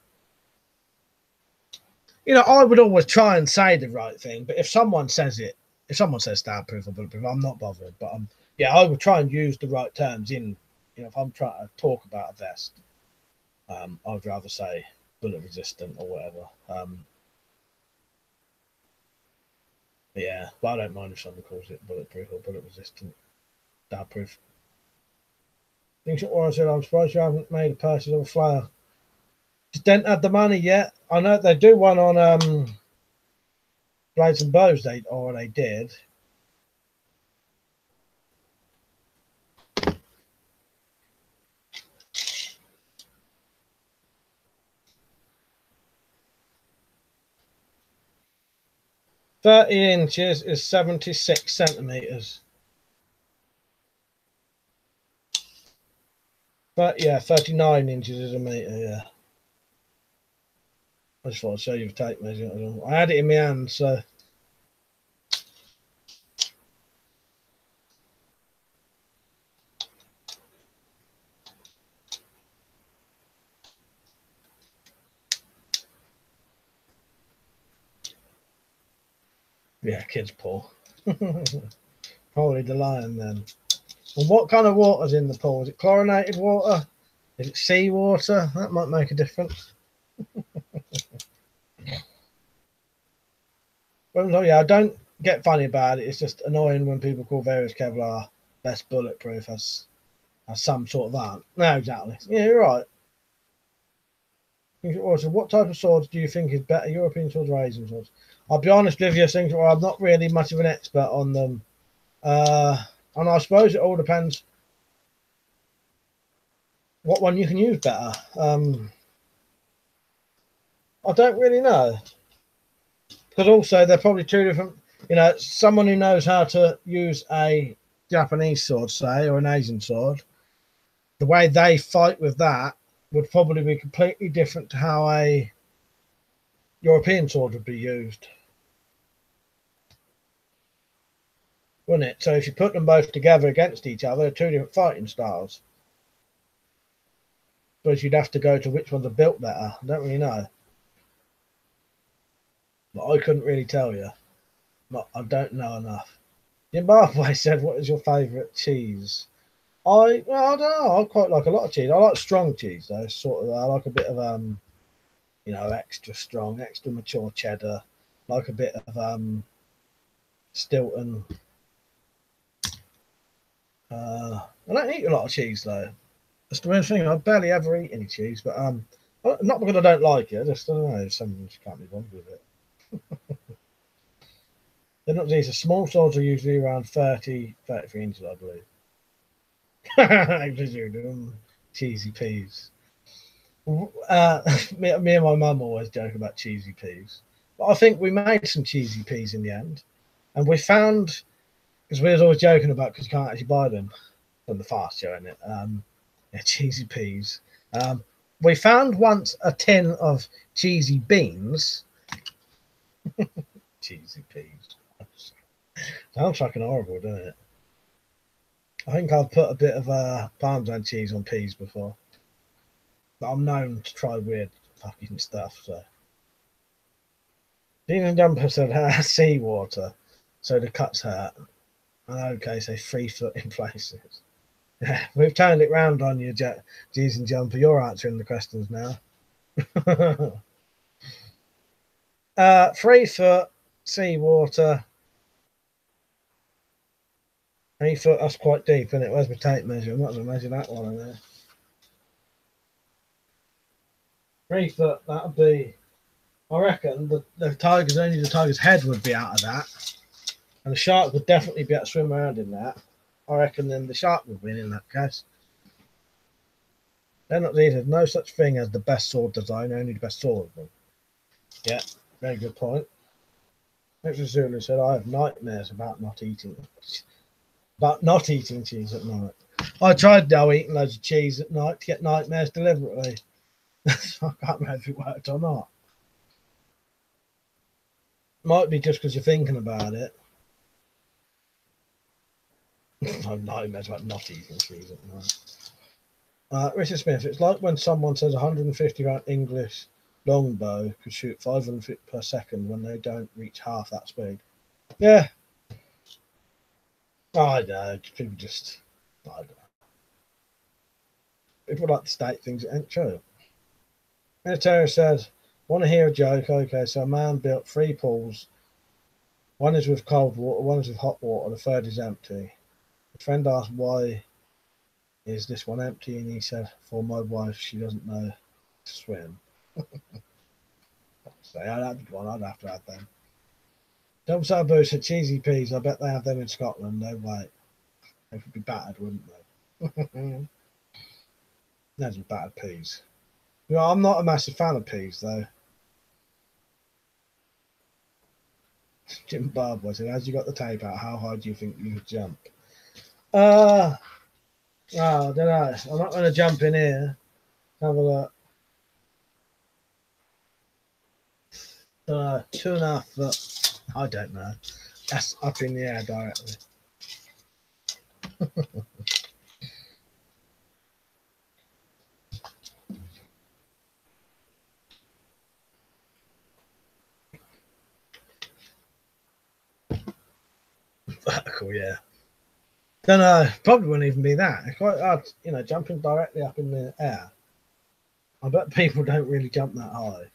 You know, I would always try and say the right thing, but if someone says it, if someone says stab proof or bulletproof, I'm not bothered. But yeah, I would try and use the right terms in, you know, if I'm trying to talk about a vest, I'd rather say bullet resistant or whatever. Yeah, but I don't mind if someone calls it bulletproof or bullet resistant, stab proof. Things that Warren said, I'm surprised you haven't made a purchase of a flyer. Just didn't have the money yet. I know they do one on Blades and Bows, they did. $30 inches is 76 centimeters. But yeah, 39 inches is a meter. Yeah. I just thought I'd show you the tape measure. I had it in my hand, so. Yeah, kid's pool. Probably the lion then. And what kind of water's in the pool? Is it chlorinated water? Is it seawater? That might make a difference. Well, yeah, I don't get funny about it. It's just annoying when people call various Kevlar best bulletproof as some sort of art. No, exactly. Yeah, you're right. Also, what type of swords do you think is better, European swords or Asian swords? I'll be honest with you, I'm not really much of an expert on them. And I suppose it all depends what one you can use better. I don't really know. Because also they're probably two different, you know, someone who knows how to use a Japanese sword, say, or an Asian sword, the way they fight with that would probably be completely different to how a European sword would be used. Wouldn't it? So if you put them both together against each other, they're two different fighting styles. But you'd have to go to which ones are built better. I don't really know. But I couldn't really tell you. I don't know enough. Zimbabwe said, what is your favourite cheese? I don't know. I quite like a lot of cheese. I like strong cheese though. Sort of. I like a bit of you know, extra strong, extra mature cheddar. Like a bit of Stilton. I don't eat a lot of cheese though. That's the weird thing. I barely ever eat any cheese, but not because I don't like it. I just don't know. Some just can't be bothered with it. They're not these. The small swords are usually around 33 inches, I believe. Cheesy peas. Me and my mum always joke about cheesy peas, but I think we made some cheesy peas in the end, and we found, because we was always joking about, because you can't actually buy them from the fast show, isn't it? Yeah, cheesy peas. We found once a tin of cheesy beans. Cheesy peas. Sounds fucking horrible, doesn't it? I think I've put a bit of Parmesan cheese on peas before. But I'm known to try weird fucking stuff, so. Jeans and Jumper said seawater, so the cuts hurt. Okay, so 3 foot in places. Yeah, we've turned it round on you, Jeans and Jumper. You're answering the questions now. 3 foot seawater. 3 foot, that's quite deep, isn't it? Where's my tape measure? I'm not going to measure that one in there. 3 foot, that would be, I reckon, the tiger's head would be out of that. And the shark would definitely be able to swim around in that. I reckon then the shark would win in that case. They're not needed. No such thing as the best sword design, only the best sword. Yeah, very good point. Next Zulu said, I have nightmares about not eating cheese at night. I tried though eating loads of cheese at night to get nightmares deliberately. I can't remember if it worked or not. Might be just because you're thinking about it. I have nightmares about not eating cheese at night. Richard Smith, it's like when someone says 150 pound English longbow could shoot 500 feet per second when they don't reach half that speed. Yeah. I know. People just, I don't know. People like to state things that ain't true. Military says, want to hear a joke? Okay, so a man built 3 pools. One is with cold water, one is with hot water, the third is empty. The friend asked, why is this one empty? And he said, for my wife, she doesn't know to swim. So yeah, that'd be one. I'd have to have them. Double Sabu said cheesy peas. I bet they have them in Scotland. No way. They would be battered, wouldn't they? Those are battered peas. You know, I'm not a massive fan of peas, though. Jim Barber said, as you got the tape out, how high do you think you could jump? I don't know. I'm not going to jump in here. Have a look. 2.5 foot. I don't know. That's up in the air directly. Vertical, yeah. Don't know. Probably wouldn't even be that. It's quite hard, you know, jumping directly up in the air. I bet people don't really jump that high.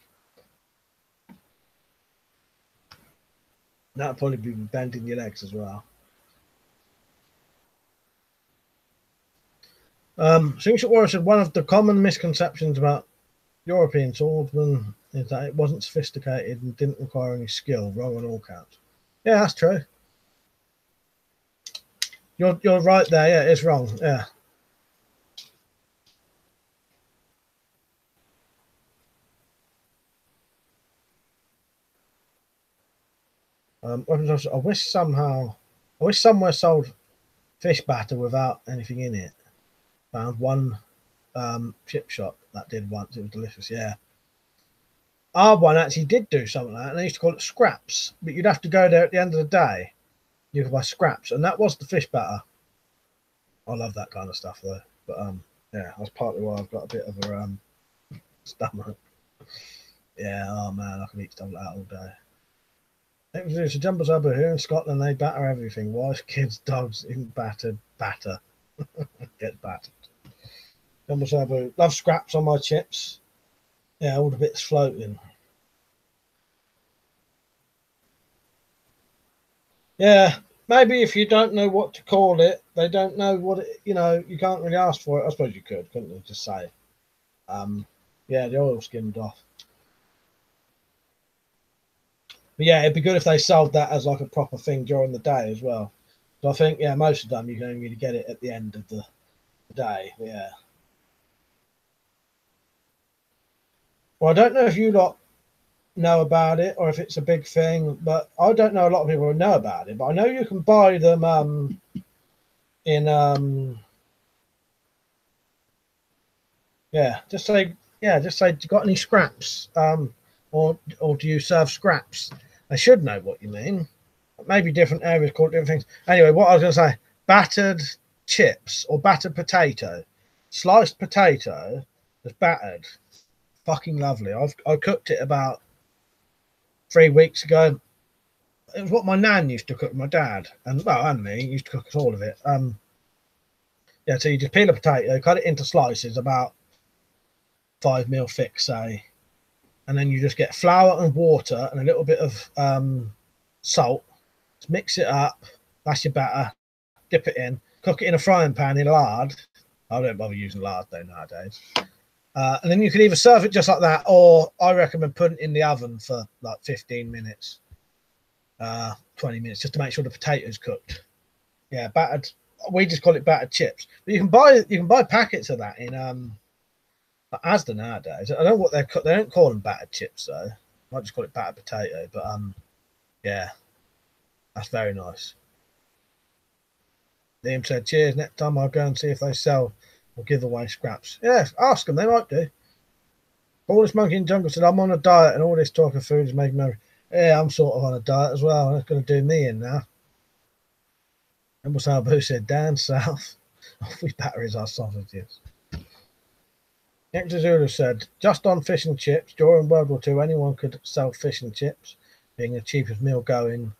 That'd probably be bending your legs as well. Slingshot Warrior said one of the common misconceptions about European swordsmen is that it wasn't sophisticated and didn't require any skill. Wrong on all counts. Yeah, that's true. You're right there. Yeah, it's wrong. Yeah. I wish somewhere sold fish batter without anything in it. Found one chip shop that did once. It was delicious. Yeah. Our one actually did do something like that, and they used to call it scraps. But you'd have to go there at the end of the day. You could buy scraps, and that was the fish batter. I love that kind of stuff though. But yeah, that's partly why I've got a bit of a stomach. Yeah. Oh man, I can eat stuff like that all day. There's a jumbo sabo here in Scotland. They batter everything. Wives, kids, dogs, even batter. Get battered. Jumbo sabo. Love scraps on my chips. Yeah, all the bits floating. Yeah, maybe if you don't know what to call it, they don't know what it, you know, you can't really ask for it. I suppose you could, couldn't you? Just say, yeah, the oil skimmed off. But yeah, it'd be good if they sold that as like a proper thing during the day as well. So I think, yeah, most of them you can only really get it at the end of the day. Yeah. Well, I don't know if you lot know about it or if it's a big thing, but I don't know a lot of people who know about it. But I know you can buy them in just say do you got any scraps? Or do you serve scraps? They should know what you mean. Maybe different areas call it different things. Anyway, what I was going to say, battered chips or battered potato, sliced potato that's battered. Fucking lovely. I cooked it about 3 weeks ago. It was what my nan used to cook with my dad. And me used to cook us all of it. Yeah, so you just peel a potato, cut it into slices about 5 mil thick, say. And then you just get flour and water and a little bit of salt. Just mix it up. That's your batter. Dip it in. Cook it in a frying pan in lard. I don't bother using lard though nowadays. And then you can either serve it just like that, or I recommend putting it in the oven for like 15 minutes, 20 minutes, just to make sure the potato's cooked. Yeah, battered. We just call it battered chips. But you can buy packets of that in Asda nowadays. I don't know what they don't call them battered chips though. I might just call it battered potato. But yeah, that's very nice. Liam said, cheers. Next time I'll go and see if they sell or give away scraps. Yeah, ask them. They might do. All this monkey in jungle said, I'm on a diet and all this talk of food is making me. Yeah, I'm sort of on a diet as well. It's going to do me in now. And what's our boo said, down south. Off we batter is our sausages. Hector Zulu said, just on fish and chips, during World War II, anyone could sell fish and chips, being the cheapest meal going.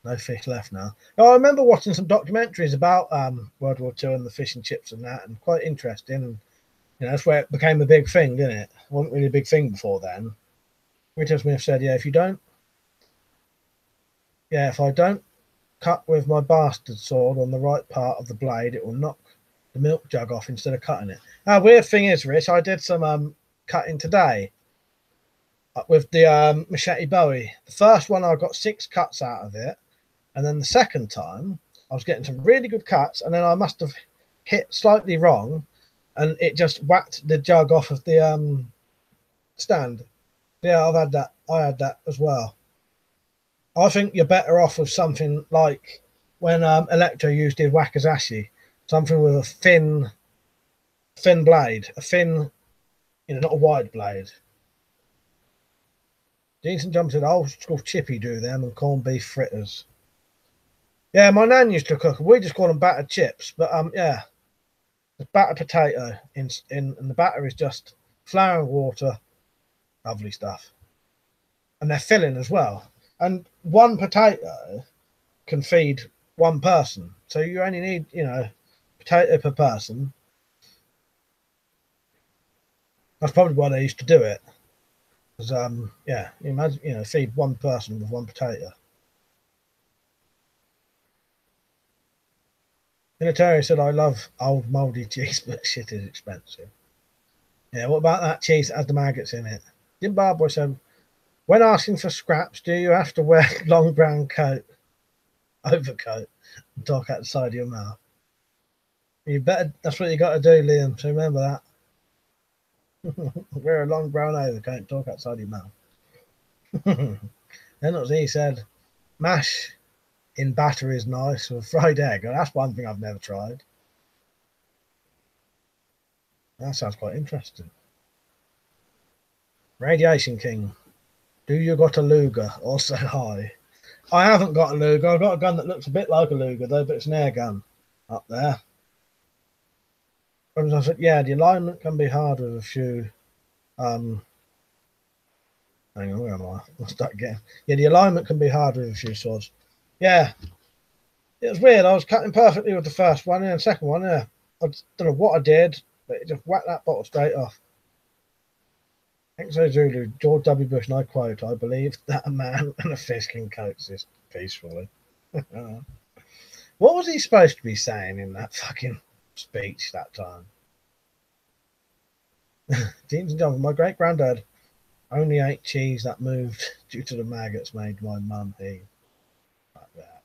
No fish left now. Oh, I remember watching some documentaries about World War II and the fish and chips and that, and quite interesting. And that's where it became a big thing, didn't it? It wasn't really a big thing before then. Richard Smith said, if I don't cut with my bastard sword on the right part of the blade, it will knock the milk jug off instead of cutting it. Weird thing is, Rich, I did some cutting today with the machete Bowie. The first one, I got 6 cuts out of it. And then the second time, I was getting some really good cuts, and then I must have hit slightly wrong, and it just whacked the jug off of the stand. Yeah, I had that as well. I think you're better off with something like when Electro used his Wakazashi, something with a thin blade, a thin, not a wide blade. Decent Jump said, old school chippy do them and corned beef fritters. Yeah, my nan used to cook. We just call them battered chips, but yeah, it's battered potato and the batter is just flour and water, lovely stuff, and they're filling as well. And one potato can feed one person, so you only need potato per person. That's probably why they used to do it. Because yeah, you imagine feed one person with one potato. Unitarian said, I love old mouldy cheese, but shit is expensive. Yeah, what about that cheese that has the maggots in it? Zimbabwe said, when asking for scraps, do you have to wear long brown overcoat, and talk out the side of your mouth? You better, that's what you got to do, Liam, so remember that. Wear a long brown overcoat and talk outside your mouth. Then he said, mash in batter is nice with fried egg. That's one thing I've never tried. That sounds quite interesting. Radiation King, do you got a Luger? Also high. I haven't got a Luger. I've got a gun that looks a bit like a Luger though, but it's an air gun up there. I said, yeah, the alignment can be hard with a few. Hang on, where am I? I'll start again. Yeah, the alignment can be hard with a few swords. Yeah, it was weird. I was cutting perfectly with the first one, and the second one, yeah, I don't know what I did, but it just whacked that bottle straight off. XO Zulu, George W. Bush, and I quote, I believe that a man and a fish can coexist peacefully. What was he supposed to be saying in that fucking speech that time? Jeans and John, my great granddad only ate cheese that moved due to the maggots made my mum heave. Like that.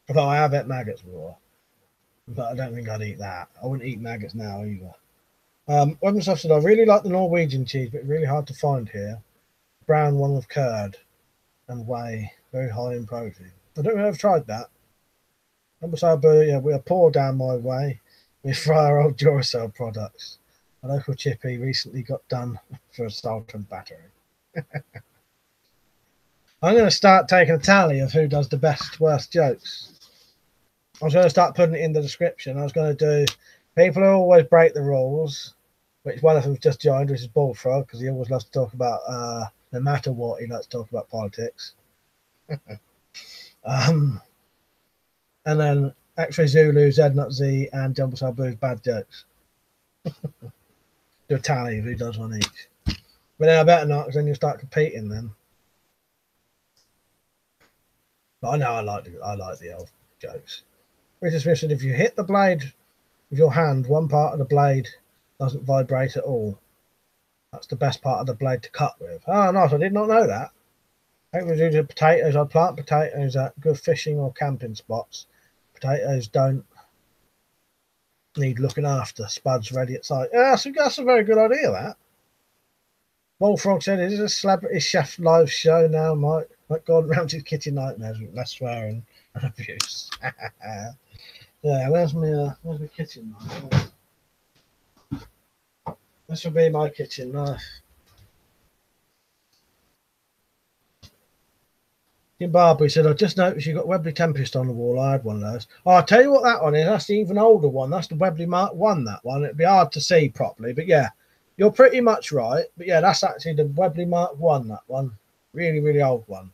Although I have ate maggots before, but I don't think I'd eat that. I wouldn't eat maggots now either. Weapons said, I really like the Norwegian cheese, but it's really hard to find here. Brown one with curd and whey, very high in protein. I don't think I've tried that. Yeah, we are poor down my way. We fry our old Duracell products. A local chippy recently got done for assault and battery. I'm going to start taking a tally of who does the best, worst jokes. I was going to start putting it in the description. I was going to do people who always break the rules, which one of them's just joined, which is Bullfrog, because he always loves to talk about, no matter what, he likes to talk about politics. And then X-Ray Zulu, Z-Nut-Z, and Jumble Sabu's bad jokes. Do a tally of who does one each. But then I better not, because then you'll start competing then. But I know I like the old jokes. Richard Smith said, if you hit the blade with your hand, one part of the blade doesn't vibrate at all. That's the best part of the blade to cut with. Oh, nice. I did not know that. I think we do potatoes. I plant potatoes at good fishing or camping spots. Potatoes don't need looking after. Spuds ready at sight. Yeah, that's a very good idea, that. Bullfrog said, is this a celebrity chef live show now, Mike? Like Gordon Ramsay's kitchen nightmares with less swearing and abuse. Yeah, where's my kitchen knife? This will be my kitchen knife. Zimbabwe said, I just noticed you got Webley Tempest on the wall. I had one of those. Oh, I'll tell you what that one is. That's the even older one. That's the Webley Mark 1, that one. It'd be hard to see properly, but yeah, You're pretty much right. But yeah, that's actually the Webley Mark 1, that one. Really, really old one.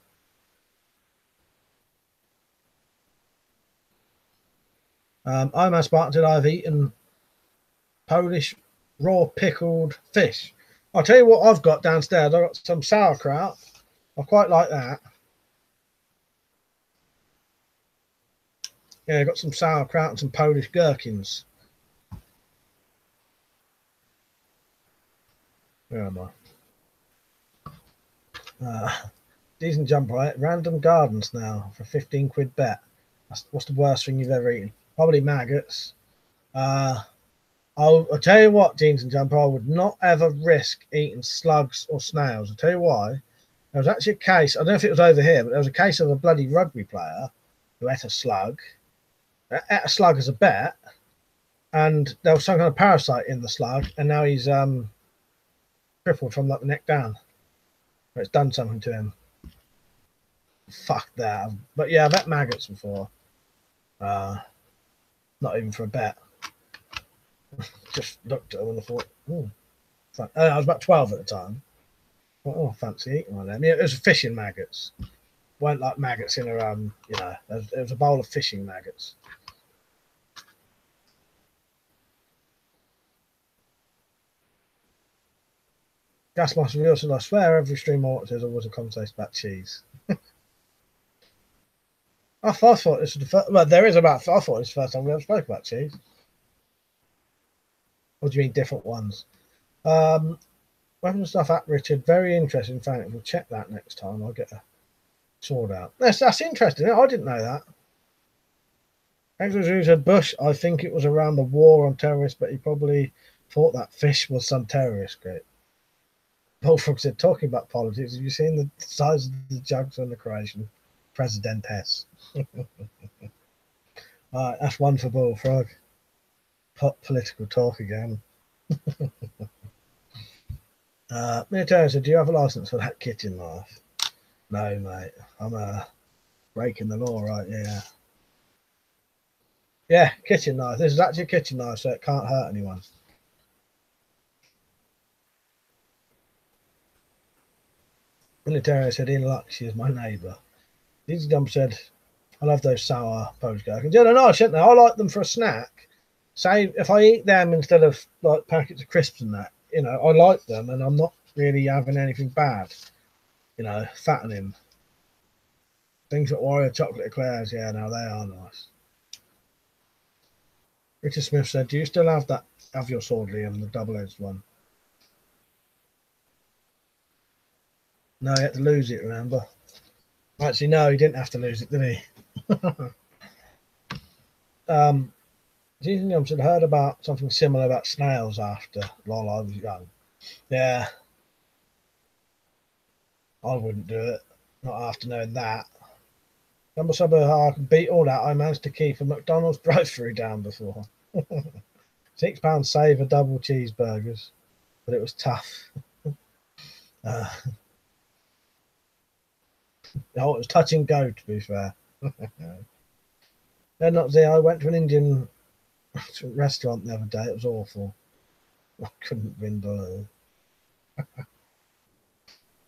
I'm as Spartan. I've eaten Polish raw pickled fish. I'll tell you what I've got downstairs. I've got some sauerkraut. I quite like that. Yeah, I've got some sauerkraut and some Polish gherkins. Where am I? Decent jump, right? Random gardens now for 15 quid bet. What's the worst thing you've ever eaten? Probably maggots. I'll tell you what, Jeans and Jumper, I would not ever risk eating slugs or snails. I'll tell you why. There was actually a case, I don't know if it was over here, but there was a case of a bloody rugby player who ate a slug. Ate a slug as a bet, and there was some kind of parasite in the slug, and now he's crippled from like the neck down. It's done something to him. Fuck that. But yeah, I've had maggots before. Not even for a bet. Just looked at them and I thought, I was about 12 at the time. Oh, fancy eating one of them. Yeah, it was fishing maggots. Weren't like maggots in a it was a bowl of fishing maggots. Gasmaster Wilson, I swear every stream I watch there's always a conversation about cheese. I thought this was the first. Well, there is about. I thought this was the first time we ever spoke about cheese. What do you mean, different ones? Weapon stuff at Richard. Very interesting. Fact, we'll check that next time. I'll get a sword out. That's interesting. I didn't know that. Exo said Bush. I think it was around the war on terrorists, but he probably thought that fish was some terrorist group. Bullfrog said, talking about politics, have you seen the size of the jugs on the Croatian Presidentess? All right, that's one for Bullfrog. Hot political talk again. Military said, do you have a license for that kitchen knife? No, mate. I'm breaking the law, right? Yeah. Yeah, kitchen knife. This is actually a kitchen knife, so it can't hurt anyone. Military said, in luck, she is my neighbour. Easy Jump said, I love those sour Polish gherkins. Yeah, they're nice, aren't they? I like them for a snack. Say, if I eat them instead of like packets of crisps and that, I like them and I'm not really having anything bad, fattening. Things like Warrior chocolate eclairs, yeah, now they are nice. Richard Smith said, do you still have your sword, Liam, the double-edged one? No, he had to lose it, remember? Actually, no, he didn't have to lose it, did he? Jason Johnson heard about something similar about snails after while I was young. Yeah. I wouldn't do it. Not after knowing that. Number suburb, I can beat all that. I managed to keep a McDonald's drive-through down before. £6 save a double cheeseburgers, but it was tough. It was touch and go, to be fair. Then not there. I went to an Indian restaurant the other day. It was awful. I couldn't win below.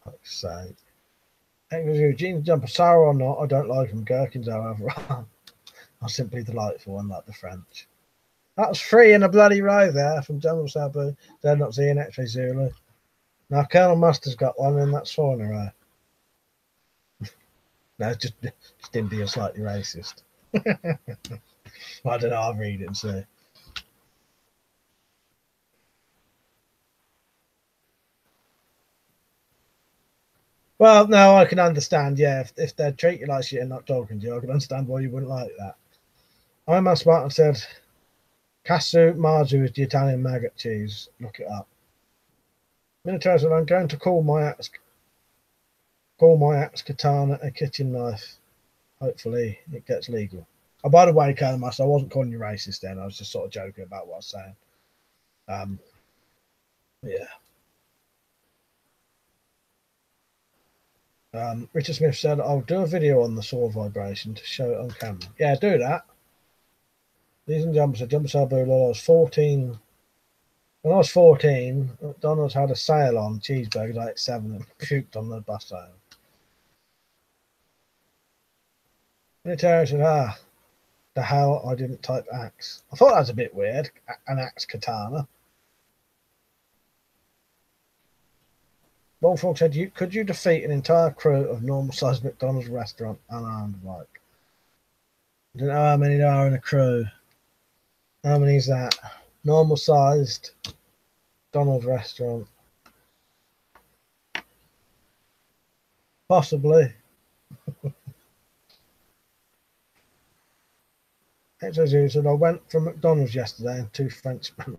Fuck's sake. Eugene Jumper, sour or not, I don't like them. Gherkins, however, are simply delightful, unlike the French. That was 3 in a bloody row there from General Sabu. They're not seeing X-Ray Zulu. Now Colonel Mustard's got one, and that's 4 in a row. No, just him being slightly racist. I don't know, I'll read it and see. Well, no, I can understand, yeah. If they treat you like shit and not talking to you, I can understand why you wouldn't like that. I'm as smart and said, Casu Marzu is the Italian maggot cheese. Look it up. Military said, I'm going to call my axe katana a kitchen knife. Hopefully it gets legal. Oh, by the way, Colonel Master, I wasn't calling you racist then. I was just sort of joking about what I was saying. Yeah. Richard Smith said, I'll do a video on the sword vibration to show it on camera. Yeah, do that. These and Jumper said, Jumper Sabu was 14 When I was 14, McDonald's had a sale on cheeseburgers. I ate 7 and puked on the bus sale. Military said, the hell I didn't type axe. I thought that was a bit weird, an axe katana. Bullfrog said, could you defeat an entire crew of normal-sized McDonald's restaurant unarmed like? I don't know how many there are in a crew. How many is that? Normal-sized McDonald's restaurant. Possibly. XOZ said, I went from McDonald's yesterday and 2 Frenchmen.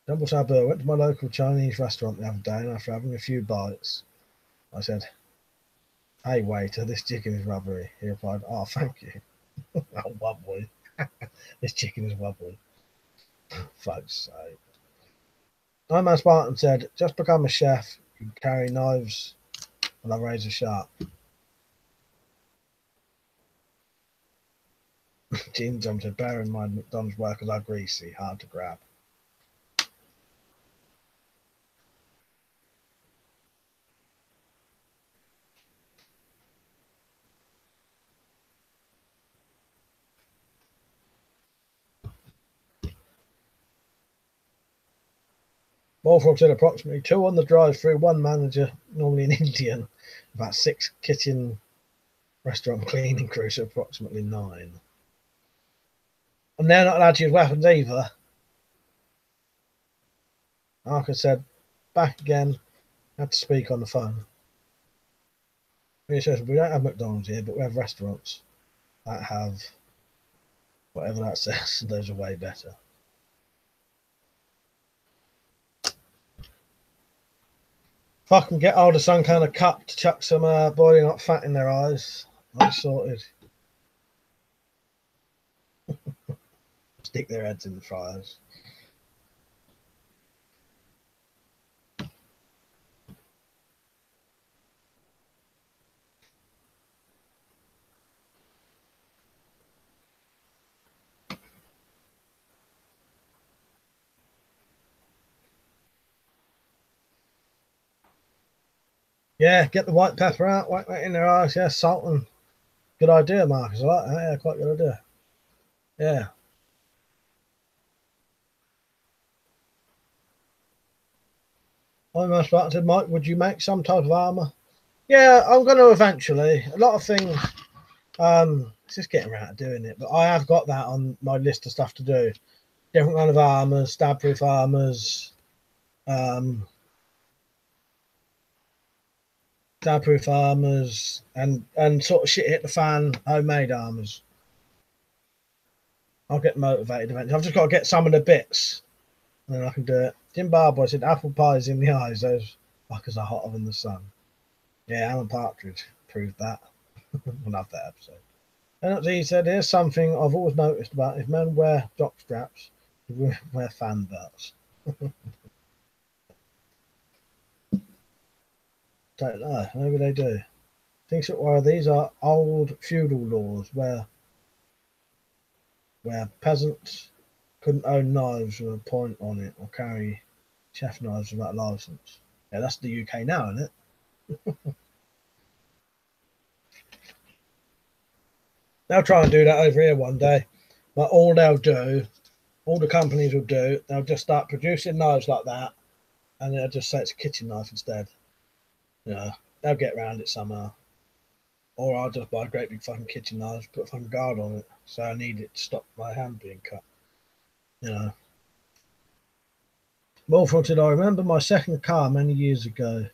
Double Sabu, I went to my local Chinese restaurant the other day, and after having a few bites, I said, hey waiter, this chicken is rubbery. He replied, oh, thank you. Oh, wobbly. This chicken is wobbly. Fuck's sake. I'm a Spartan said, just become a chef. You can carry knives and a razor sharp. Gene Jump said, bear in mind McDonald's workers are greasy, hard to grab. Bullfrog said approximately 2 on the drive-through, 1 manager, normally an Indian, about 6 kitchen restaurant cleaning crew, so approximately 9. And they're not allowed to use weapons either. Arca said, back again, had to speak on the phone. He says, we don't have McDonald's here, but we have restaurants that have whatever that says. Those are way better. If I can get hold of some kind of cup to chuck some boiling hot fat in their eyes, I'm sorted. Stick their heads in the fryers. Yeah, get the white pepper out, whack that in their eyes. Yeah, salt and good idea, Marcus. I like that. Yeah, quite good idea. Yeah. I'm most about to, Mike, would you make some type of armor? Yeah, I'm going to eventually. A lot of things. It's just getting around to doing it, but I have got that on my list of stuff to do. Different kind of armors, stab-proof armors, stab-proof armors, and sort of shit hit the fan, homemade armors. I'll get motivated eventually. I've just got to get some of the bits, and then I can do it. Jim Barboy said, apple pies in the eyes, those fuckers are hotter than the sun. Yeah, Alan Partridge proved that. I love that episode. And he said, here's something I've always noticed about if men wear jock straps, they wear fan belts. Don't know, maybe they do. Things that were these are old feudal laws where peasants couldn't own knives with a point on it or carry chef knives without a license. Yeah, that's the UK now, isn't it? They'll try and do that over here one day. But all they'll do, all the companies will do, they'll just start producing knives like that, and they'll just say it's a kitchen knife instead. You know, they'll get around it somehow. Or I'll just buy a great big fucking kitchen knife, put a fucking guard on it, so I need it to stop my hand being cut. You know. Bullfrog said, I remember my second car many years ago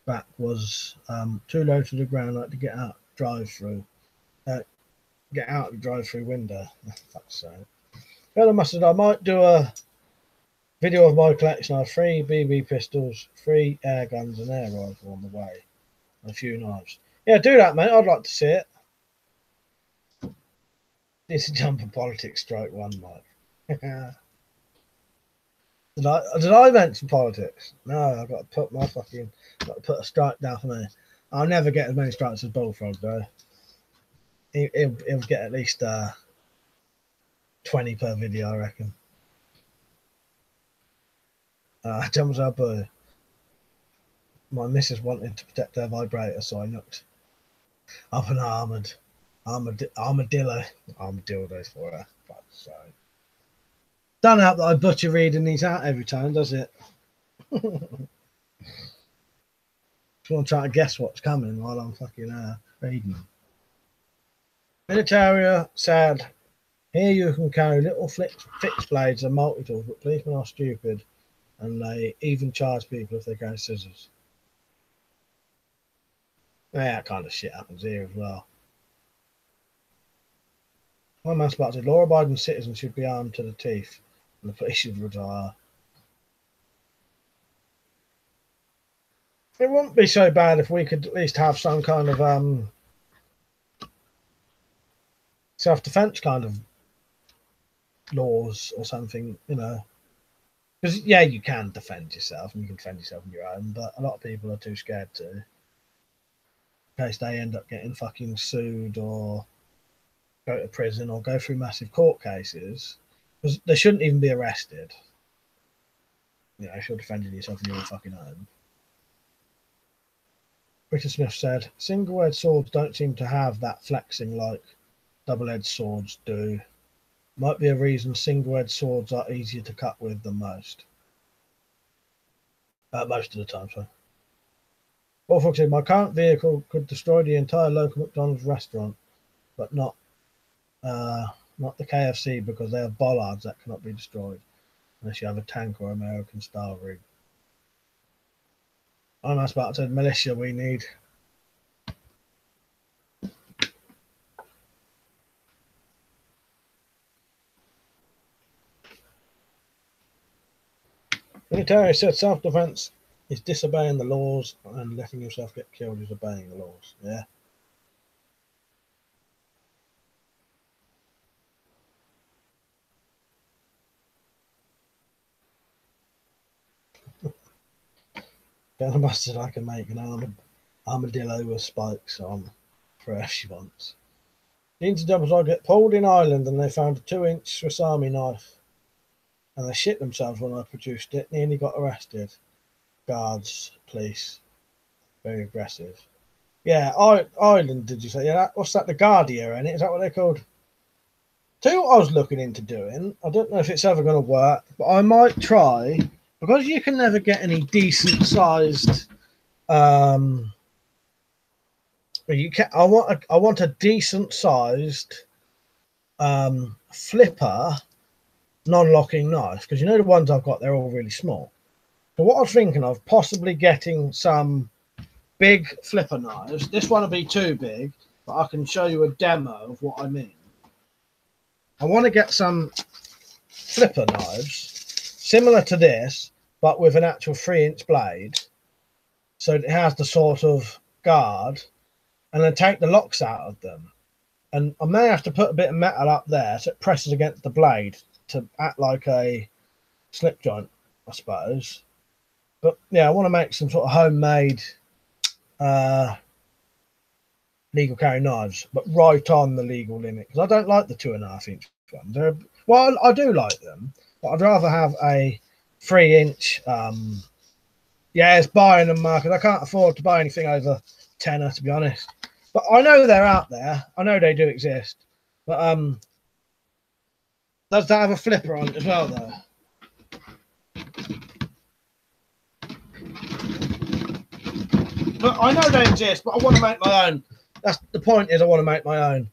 back was too low to the ground, like to get out drive-through. Get out the drive-through window. Fuck's sake. Fellow Mustard, I might do a video of my collection. I have 3 BB pistols, 3 air guns, and air rifle on the way, and a few knives. Yeah, do that, mate. I'd like to see it. It's a jump of politics, strike 1, Mike. Did I mention politics? No, I've got to put my fucking, got to put a strike down for me. I'll never get as many strikes as Bullfrog though. He'll get at least 20 per video, I reckon. Jumps up. My missus wanted to protect her vibrator, so I knocked up an armadillo for her. But so don't help that I butcher reading these out every time, does it? Just want to try to guess what's coming while I'm fucking reading. Militaria said, here you can carry little fixed blades and multi-tools, but policemen are stupid and they even charge people if they carry scissors. Yeah, that kind of shit happens here as well. My man's about to say, law-abiding citizens should be armed to the teeth and the police should retire. It wouldn't be so bad if we could at least have some kind of self-defense kind of laws or something, you know. Because, yeah, you can defend yourself and you can defend yourself on your own, but a lot of people are too scared to, in case they end up getting fucking sued or go to prison or go through massive court cases. Because they shouldn't even be arrested. You know, if you're defending yourself in your own fucking home. Richard Smith said, single-edged swords don't seem to have that flexing like double-edged swords do. Might be a reason single-edged swords are easier to cut with than most. Most of the time, sorry. Wolfhawk said, my current vehicle could destroy the entire local McDonald's restaurant, but not the KFC because they have bollards that cannot be destroyed unless you have a tank or American-style rig. I'm about to say, militia we need. Military said self-defense is disobeying the laws and letting yourself get killed is obeying the laws. Yeah. Then I said I can make an armadillo with spikes on for her if she wants. The interjumpers I get pulled in Ireland and they found a 2-inch Swiss Army knife. And they shit themselves when I produced it. Nearly got arrested. Guards, police, very aggressive. Yeah, Ireland, did you say? Yeah, what's that? The Guardia, isn't it? Is that what they're called? Tell you what I was looking into doing. I don't know if it's ever going to work, but I might try because you can never get any decent sized. You can. I want a decent sized flipper. Non-locking knife, because you know the ones I've got, they're all really small. So what I was thinking of possibly getting some big flipper knives. This one will be too big, but I can show you a demo of what I mean. I want to get some flipper knives similar to this, but with an actual 3-inch blade, so it has the sort of guard, and then take the locks out of them. And I may have to put a bit of metal up there so it presses against the blade to act like a slip joint, I suppose. But yeah, I want to make some sort of homemade legal carry knives, but right on the legal limit, because I don't like the 2.5-inch ones. Well, I do like them, but I'd rather have a 3-inch. Yeah, it's buying them, Marcus. I can't afford to buy anything over tenner, to be honest. But I know they're out there. I know they do exist. But does that have a flipper on it as well, though? But I know they exist, but I want to make my own. That's the point. Is I want to make my own.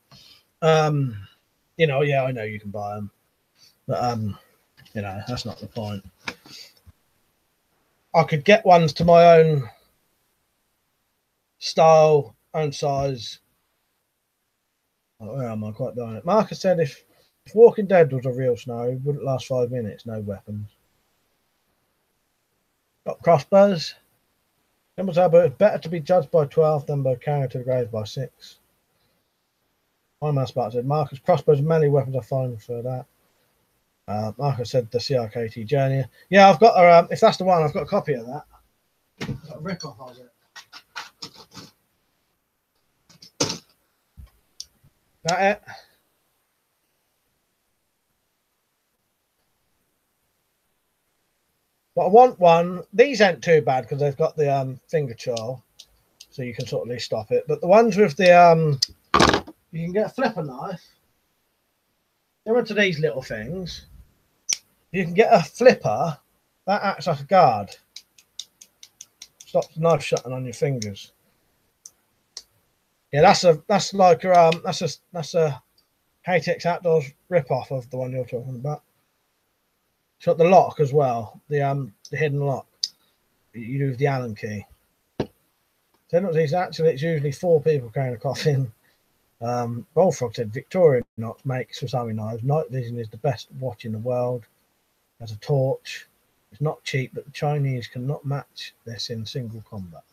You know, yeah, I know you can buy them, but you know, that's not the point. I could get ones to my own style, own size. Oh, where am I? Quite doing it. Marcus said if Walking Dead was a real snow, it wouldn't last 5 minutes. No weapons. Got crossbows. It's better to be judged by 12 than by carried to the grave by 6. My man said Marcus, crossbows and melee weapons are fine for that. Marcus said the CRKT Journey. Yeah, I've got if that's the one, I've got a copy of that. Got a rip-off of it. That it? But I want one. These ain't too bad because they've got the finger choil, so you can sort of stop it. But the ones with the you can get a flipper knife. There are to these little things. You can get a flipper that acts like a guard. Stops the knife shutting on your fingers. Yeah, that's like that's a Haytex Outdoors rip off of the one you're talking about. It's got the lock as well, the hidden lock. You do with the Allen key. So actually it's usually 4 people carrying a coffin. Bullfrog said Victoria Knox makes Sasami knives. Night vision is the best watch in the world. Has a torch. It's not cheap, but the Chinese cannot match this in single combat.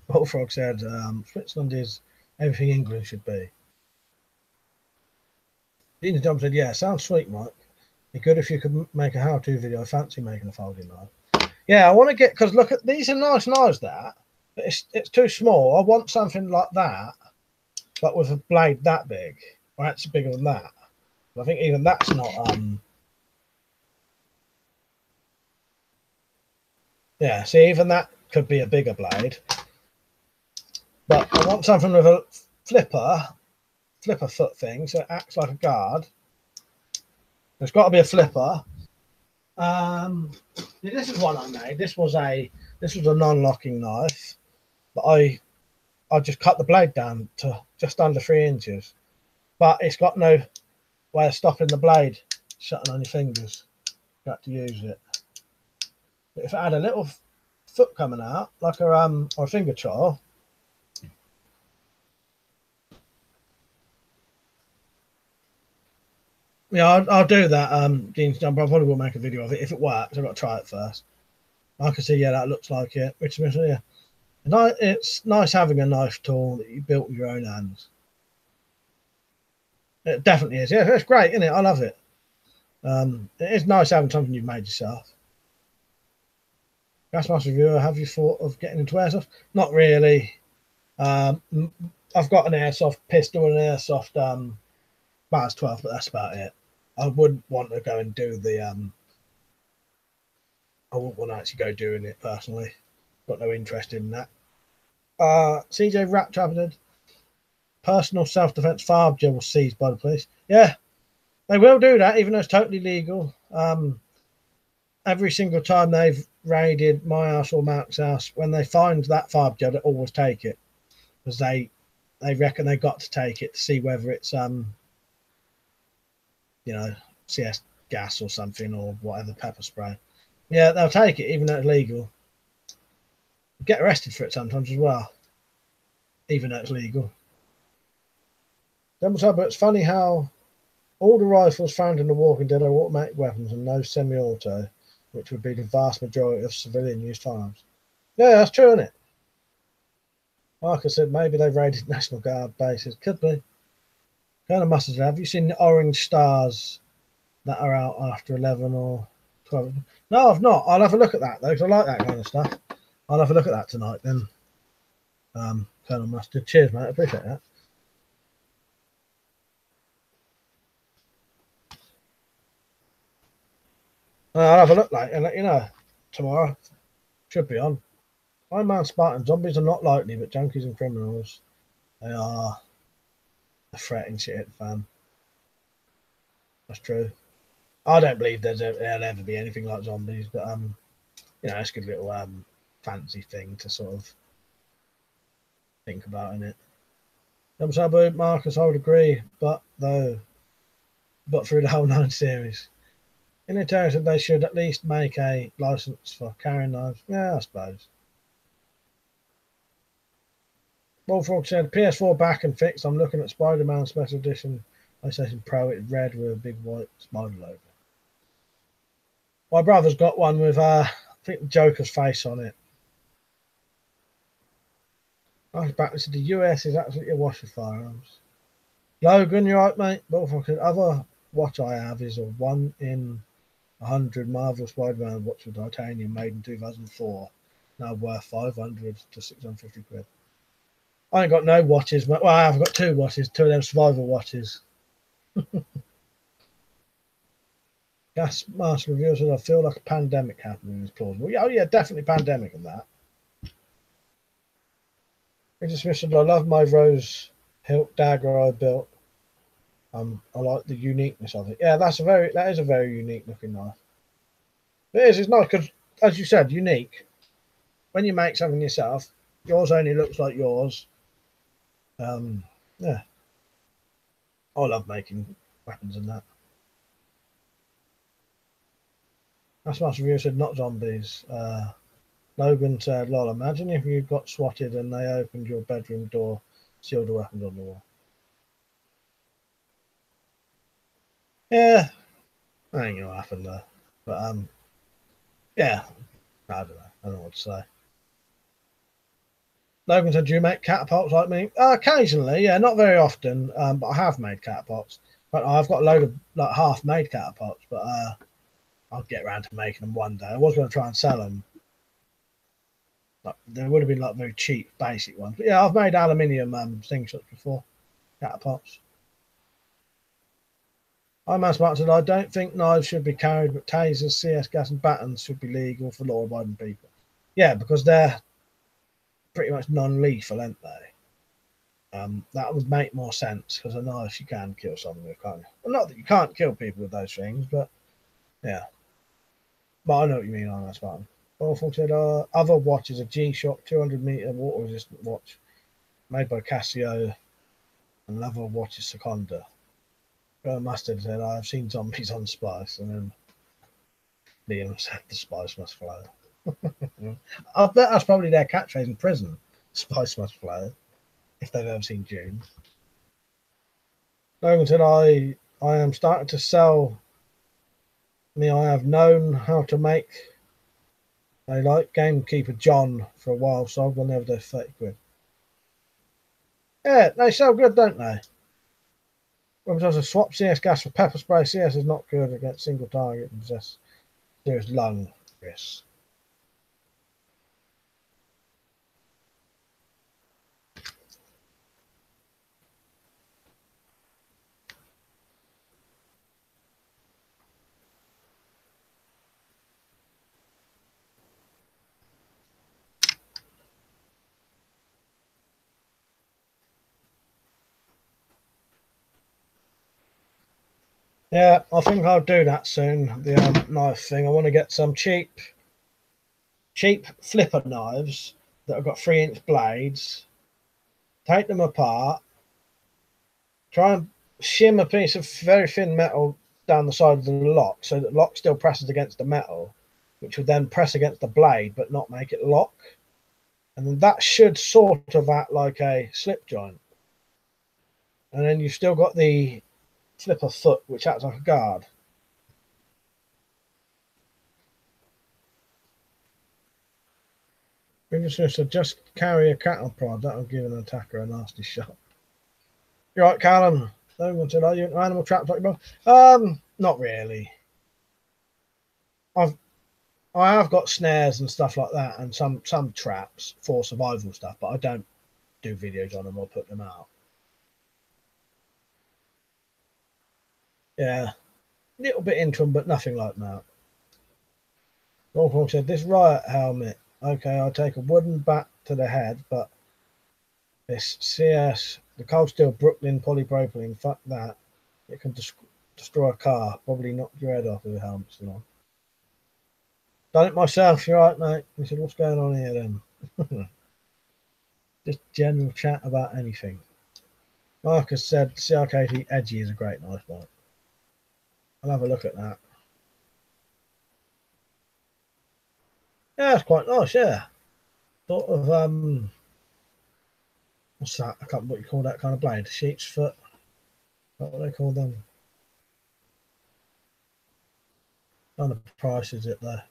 Bullfrog said Switzerland is everything England should be. Dina Jump said, yeah, sounds sweet, Mike. Be good if you could make a how-to video. I fancy making a folding knife. Yeah, I want to get, because look at these are nice knives that, but it's too small. I want something like that, but with a blade that big, or actually bigger than that. I think even that's not yeah, see, even that could be a bigger blade. But I want something with a flipper foot thing, so it acts like a guard. There's got to be a flipper. This is one I made. This was a non-locking knife, but I just cut the blade down to just under 3 inches. But it's got no way of stopping the blade shutting on your fingers. You have to use it. But if it had a little foot coming out, like or a finger choil. Yeah, I'll do that. Dean's jump. I probably will make a video of it if it works. I've got to try it first. I can see, yeah, that looks like it. Which is, yeah, it's nice having a knife tool that you built with your own hands. It definitely is. Yeah, it's great, isn't it? I love it. It is nice having something you've made yourself. Gasmaster Reviewer, have you thought of getting into airsoft? Not really. I've got an airsoft pistol and an airsoft Bars 12, but that's about it. I wouldn't want to go and do the I wouldn't want to actually go doing it personally. Got no interest in that. CJ Rat Traveler, personal self-defense firearm gel was seized by the police. Yeah, they will do that, even though it's totally legal. Every single time they've raided my house or Mark's house, when they find that firearm gel, they always take it because they reckon they got to take it to see whether it's you know, CS gas or something or whatever, pepper spray. Yeah, they'll take it even though it's legal. Get arrested for it sometimes as well, even though it's legal. But it's funny how all the rifles found in The Walking Dead are automatic weapons and no semi-auto, which would be the vast majority of civilian-used firearms. Yeah, that's true, isn't it? Like I said, maybe they've raided National Guard bases. Could be. Colonel Mustard, have you seen the orange stars that are out after 11 or 12? No, I've not. I'll have a look at that, though, because I like that kind of stuff. I'll have a look at that tonight, then. Colonel Mustard. Cheers, mate. I appreciate that. I'll have a look later and let you know. Tomorrow. Should be on. Iron Man, Spartan. Zombies are not likely, but junkies and criminals, they are a threat and shit, fam. That's true. I don't believe there'll ever be anything like zombies, but you know, it's a good little fancy thing to sort of think about, in it. Marcus, I would agree, but through the whole 9 series. In the terms that they should at least make a license for carrying knives. Yeah, I suppose. Bullfrog said, PS4 back and fixed. I'm looking at Spider-Man Special Edition PlayStation Pro. It's red with a big white spider logo. My brother's got one with, I think, the Joker's face on it. I was back. The US is absolutely awash with firearms. Logan, you right, mate? Bullfrog said, other watch I have is a 1 in 100 Marvel Spider-Man watch with titanium made in 2004. Now worth 500 to 650 quid. I ain't got no watches, but well, I've got 2 watches, 2 of them survival watches. Gas mask review says I feel like a pandemic happening is plausible. Yeah, oh yeah, definitely pandemic and that. I just wish I love my rose hilt dagger I built. I like the uniqueness of it. Yeah, that is a very unique looking knife. It is. It's nice because, as you said, unique. When you make something yourself, yours only looks like yours. Yeah, I love making weapons and that. That's my review said not zombies. Logan said, "Lol, imagine if you got swatted and they opened your bedroom door, sealed the weapons on the wall." Yeah, that ain't gonna happen though. But yeah, I don't know. I don't know what to say. Logan said, "Do you make catapults like me?" Occasionally, yeah, not very often. But I have made catapults. But I've got a load of like half-made catapults. But I'll get around to making them one day. I was going to try and sell them. Like, they would have been like very cheap, basic ones. But yeah, I've made aluminium things before, catapults. I'm as much as I don't think knives should be carried, but tasers, CS gas, and batons should be legal for law-abiding people. Yeah, because they're pretty much non-lethal, aren't they? That would make more sense because a knife you can kill someone with, can't you? Well, not that you can't kill people with those things, but yeah. But I know what you mean on that one. Awful said, other watches, a G-Shock 200-meter water-resistant watch made by Casio, and another watch is Seconda. Mustard said, I've seen zombies on Spice, and then Liam said, the spice must flow. I bet that's probably their catchphrase in prison. Spice must flow, if they've ever seen June. Logan said, I am starting to sell me. I have known how to make. I like Gamekeeper John for a while, so I'll never do 30 quid. Yeah, they sell good, don't they? When does a swap CS gas for pepper spray? CS is not good against single target and possess serious lung risks. Yeah, I think I'll do that soon. The knife thing. I want to get some cheap flipper knives that have got 3-inch blades. Take them apart. Try and shim a piece of very thin metal down the side of the lock so that the lock still presses against the metal, which would then press against the blade but not make it lock. And then that should sort of act like a slip joint. And then you've still got the flipper foot, which acts like a guard. So just carry a cattle prod. That'll give an attacker a nasty shot. You're right, Callum. No one said, are you into animal traps like you? Not really. I have got snares and stuff like that, and some traps for survival stuff, but I don't do videos on them or put them out. Yeah, a little bit into them, but nothing like that. Wolfhawk said, this riot helmet. Okay, I'll take a wooden bat to the head, but this CS, the cold steel Brooklyn polypropylene, fuck that. It can destroy a car, probably knock your head off with the helmet still on. Done it myself, you're right, mate. He said, what's going on here then? Just general chat about anything. Marcus said, CRKT Edgy is a great knife, mate. I'll have a look at that. Yeah, it's quite nice, yeah. Sort of, what's that? I can't remember what you call that kind of blade. Sheep's foot. What do they call them? What kind of price is it there?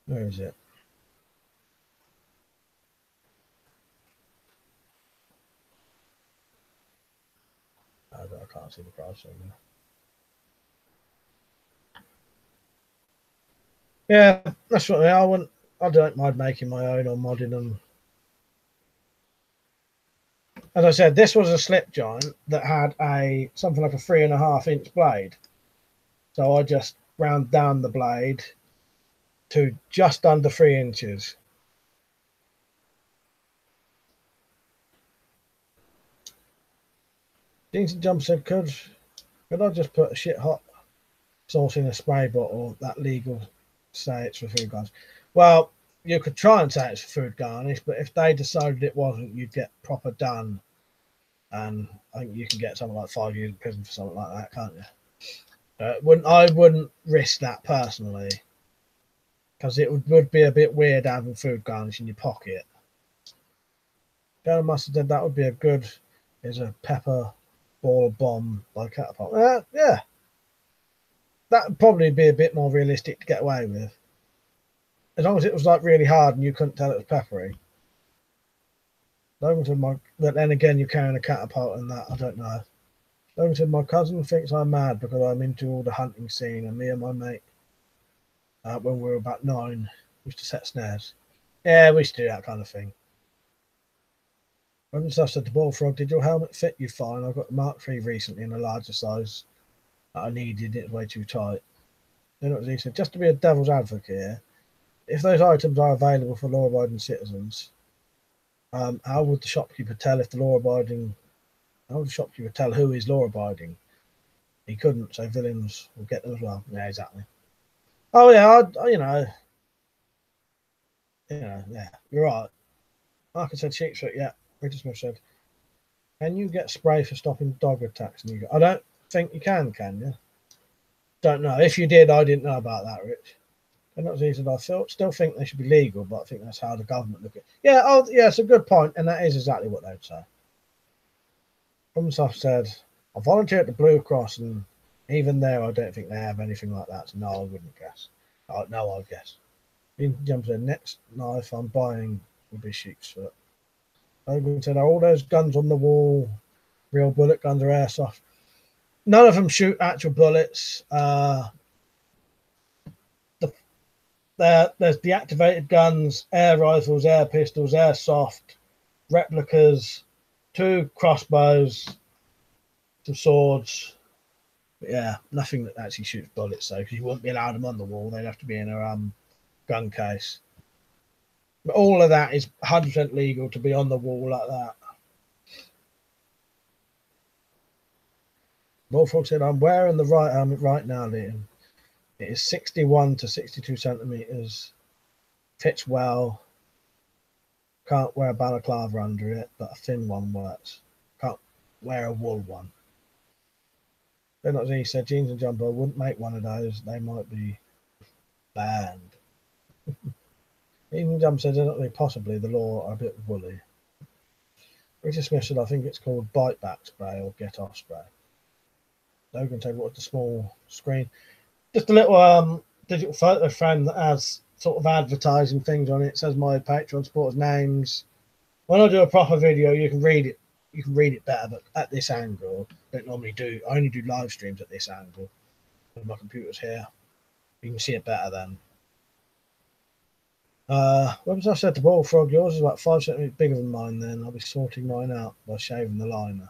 Where is it? I can't see the price on there. Yeah, that's what I wouldn't. I don't mind making my own or modding them. As I said, this was a slip joint that had something like a 3.5-inch blade. So I just round down the blade to just under 3 inches. Decent Jump said, could I just put a shit hot sauce in a spray bottle? That legal say it's for food garnish. Well, you could try and say it's for food garnish, but if they decided it wasn't, you'd get proper done. And I think you can get something like 5 years in prison for something like that, can't you? I wouldn't risk that personally, because it would be a bit weird having food garnish in your pocket. Colonel Mustard said that would be a good. Is a pepper ball bomb by catapult. Yeah, that would probably be a bit more realistic to get away with, as long as it was like really hard and you couldn't tell it was peppery. But then again, you're carrying a catapult and that, I don't know. Logan said, my cousin thinks I'm mad because I'm into all the hunting scene, and me and my mate, when we were about 9, used to set snares. Yeah, we used to do that kind of thing. When stuff said to Bullfrog, did your helmet fit you fine? I got the Mark III recently in a larger size that I needed. It was way too tight. Then what he said, just to be a devil's advocate here, if those items are available for law-abiding citizens, how would the shopkeeper tell if the law-abiding? How would the shopkeeper tell who is law-abiding? He couldn't, so villains will get them as well. Yeah, exactly. Oh yeah, yeah, you're right. Mark said sheepsfoot. Yeah, Richard Smith said, can you get spray for stopping dog attacks? I don't think you can you? Don't know. If you did, I didn't know about that, Rich. And not easy. I still think they should be legal, but I think that's how the government look at it. Yeah, it's a good point, and that is exactly what they'd say. Soft said, I volunteer at the Blue Cross, and even there, I don't think they have anything like that. So no, I wouldn't guess. No, I'd guess. Jump said, next knife I'm buying will be sheepsfoot. Logan said, are all those guns on the wall real bullet guns or airsoft? None of them shoot actual bullets. There's deactivated guns, air rifles, air pistols, airsoft, replicas, 2 crossbows, some swords. But yeah, nothing that actually shoots bullets, though, because you wouldn't be allowed them on the wall. They'd have to be in a gun case. But all of that is 100% legal to be on the wall like that. Bullfrog said, I'm wearing the right helmet right now, Liam. It is 61 to 62 centimeters. Fits well. Can't wear a balaclava under it, but a thin one works. Can't wear a wool one. Then not he said, jeans and jumper, wouldn't make one of those. They might be banned. Even Jump said, possibly the law are a bit woolly. Richard Smith said, I think it's called bite back spray or get off spray. Logan said, what's the small screen? Just a little digital photo frame that has sort of advertising things on it. It says my Patreon supporters' names. When I do a proper video, you can read it. You can read it better, but at this angle, I don't normally do. I only do live streams at this angle. My computer's here. You can see it better then. When was I said to Bullfrog, yours is about 5 centimeters bigger than mine. Then I'll be sorting mine out by shaving the liner.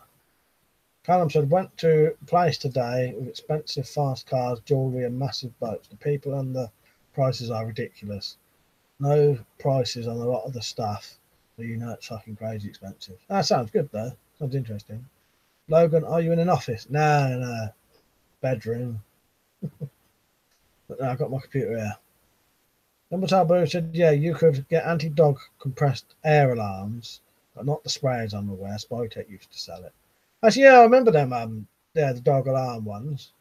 Callum said, went to a place today with expensive fast cars, jewellery and massive boats. The people and the prices are ridiculous. No prices on a lot of the stuff, so you know it's fucking crazy expensive. That sounds good though. Sounds interesting. Logan, are you in an office? No. Bedroom. But no, I've got my computer here. Number Taboo said, yeah, you could get anti-dog compressed air alarms, but not the sprays I'm aware. Spytech used to sell it. Actually, yeah, I remember them. The dog alarm ones.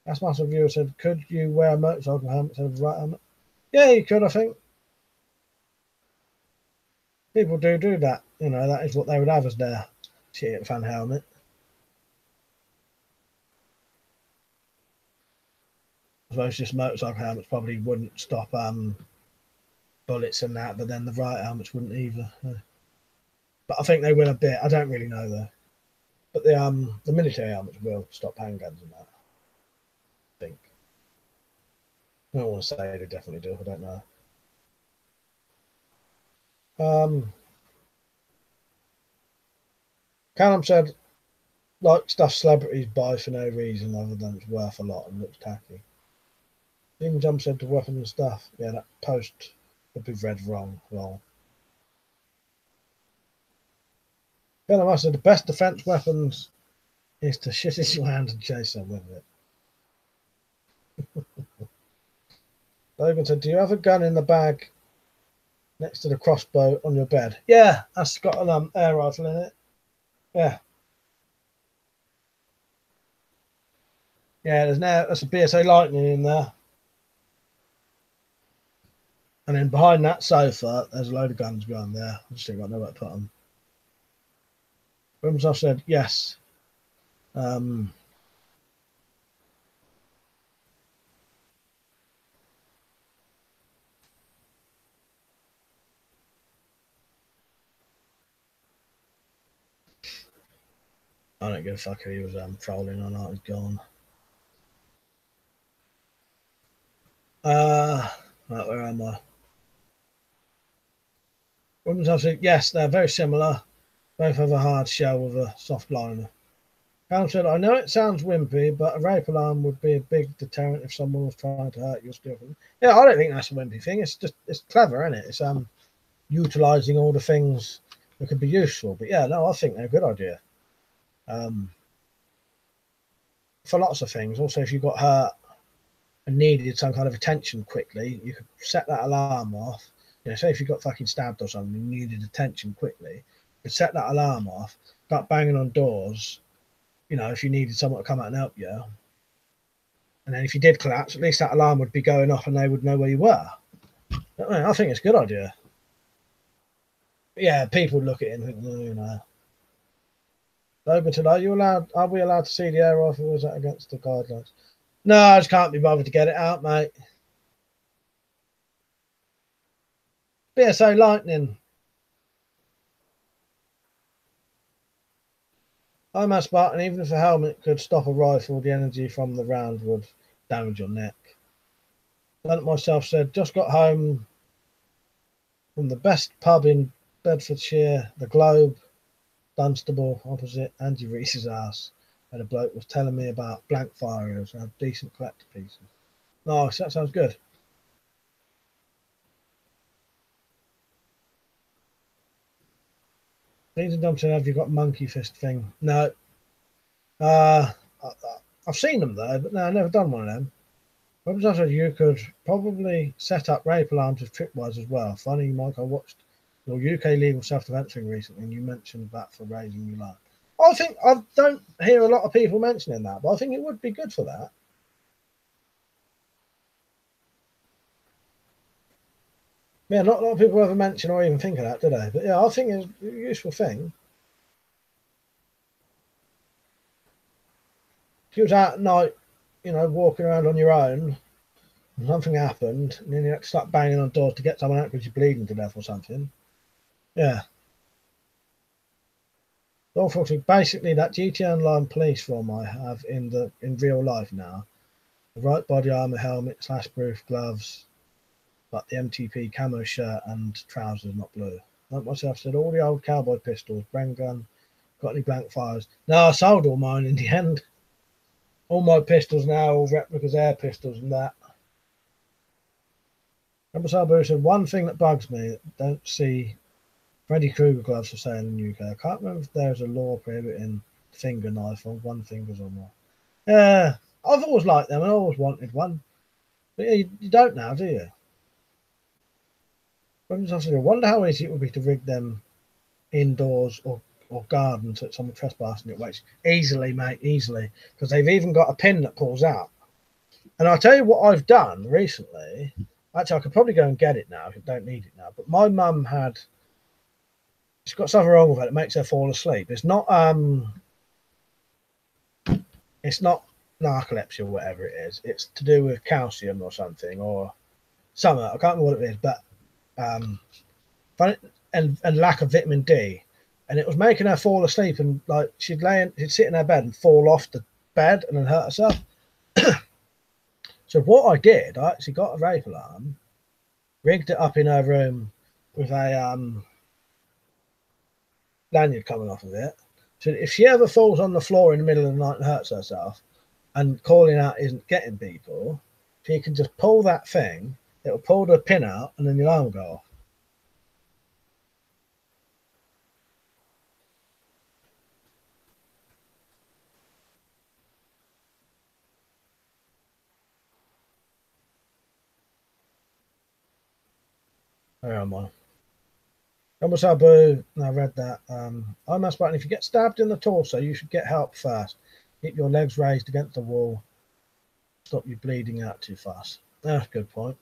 That's Master Viewer said, could you wear a motorcycle helmet instead of a right helmet? Yeah, you could, I think. People do that. You know, that is what they would have as their shit fan helmet. I suppose just motorcycle helmets probably wouldn't stop bullets and that, but then the right helmets wouldn't either. But I think they will a bit. I don't really know though. But the military helmets will stop handguns and that, I think. I don't want to say they definitely do. I don't know. Callum said, like stuff celebrities buy for no reason other than it's worth a lot and looks tacky. Even Jump said to weapons and stuff. Yeah, that post would be read wrong. Callum said the best defense weapons is to shit his hand and chase them with it. Logan said, do you have a gun in the bag next to the crossbow on your bed? Yeah, that's got an air rifle in it. Yeah. Yeah, there's a BSA Lightning in there. And then behind that sofa, there's a load of guns behind there. I just ain't got nowhere to put them. Grimsoft said, yes. I don't give a fuck who he was trolling or not. He's gone. Right, where am I? Grimsoft said, yes, they're very similar. Both have a hard shell with a soft liner. Callum said, I know it sounds wimpy, but a rape alarm would be a big deterrent if someone was trying to hurt you or steal from you. Yeah, I don't think that's a wimpy thing. It's clever, isn't it? It's utilising all the things that could be useful. But yeah, no, I think they're a good idea. For lots of things. Also, if you got hurt and needed some kind of attention quickly, you could set that alarm off. You know, say if you got fucking stabbed or something and you needed attention quickly, you could set that alarm off, start banging on doors, you know, if you needed someone to come out and help you. And then if you did collapse, at least that alarm would be going off and they would know where you were. I think it's a good idea. But yeah, people look at it and think, oh, you know. Overton, are we allowed to see the air rifle, or is that against the guidelines? No, I just can't be bothered to get it out, mate. BSA Lightning. I'm a Spartan, even if a helmet could stop a rifle, the energy from the round would damage your neck. Leonard myself said, just got home from the best pub in Bedfordshire, the Globe, Dunstable, opposite Andy Reese's house. And a bloke was telling me about blank firers and have decent collector pieces. Nice, that sounds good. Deans and Dumpton, have you got monkey fist thing? No. I've seen them though, but no, I've never done one of them. Said you could probably set up rape alarms with tripwires as well. Funny, Mike, I watched your UK legal self-defense thing recently and you mentioned that for raising your life. I don't hear a lot of people mentioning that, but I think it would be good for that. Yeah, not a lot of people ever mention or even think of that, do they? But yeah, I think it's a useful thing. If you was out at night, you know, walking around on your own, and something happened, and then you had to start banging on doors to get someone out because you're bleeding to death or something. Yeah. Unfortunately, basically that GTA Online police form I have in real life now, the right body armor, helmet, /proof gloves, but the MTP camo shirt and trousers, not blue. Like myself said, all the old cowboy pistols, Bren gun, got any blank fires? No, I sold all mine in the end. All my pistols now, all replicas, air pistols and that. Remember Sabu said, one thing that bugs me, don't see Freddy Krueger gloves for sale in the UK. I can't remember if there's a law prohibiting finger knife on one fingers or more. Yeah, I've always liked them. I always wanted one. But yeah, you don't now, do you? I wonder how easy it would be to rig them indoors or garden so that someone trespassing it works. Easily, mate, easily. Because they've even got a pin that pulls out. And I'll tell you what I've done recently. Actually, I could probably go and get it now. I don't need it now. But my mum had... She's got something wrong with it that makes her fall asleep. It's not narcolepsy or whatever it is. It's to do with calcium or something or something. I can't remember what it is, but and lack of vitamin D. And it was making her fall asleep, and like she'd sit in her bed and fall off the bed and then hurt herself. So So what I did, I actually got a rape alarm, rigged it up in her room with a lanyard coming off of it. So if she ever falls on the floor in the middle of the night and hurts herself, and calling out isn't getting people, she can just pull that thing, it'll pull the pin out, and then the alarm will go off. Where am I? Double Sabu, I read that. I must button. If you get stabbed in the torso, you should get help first. Keep your legs raised against the wall. Stop you bleeding out too fast. That's a good point.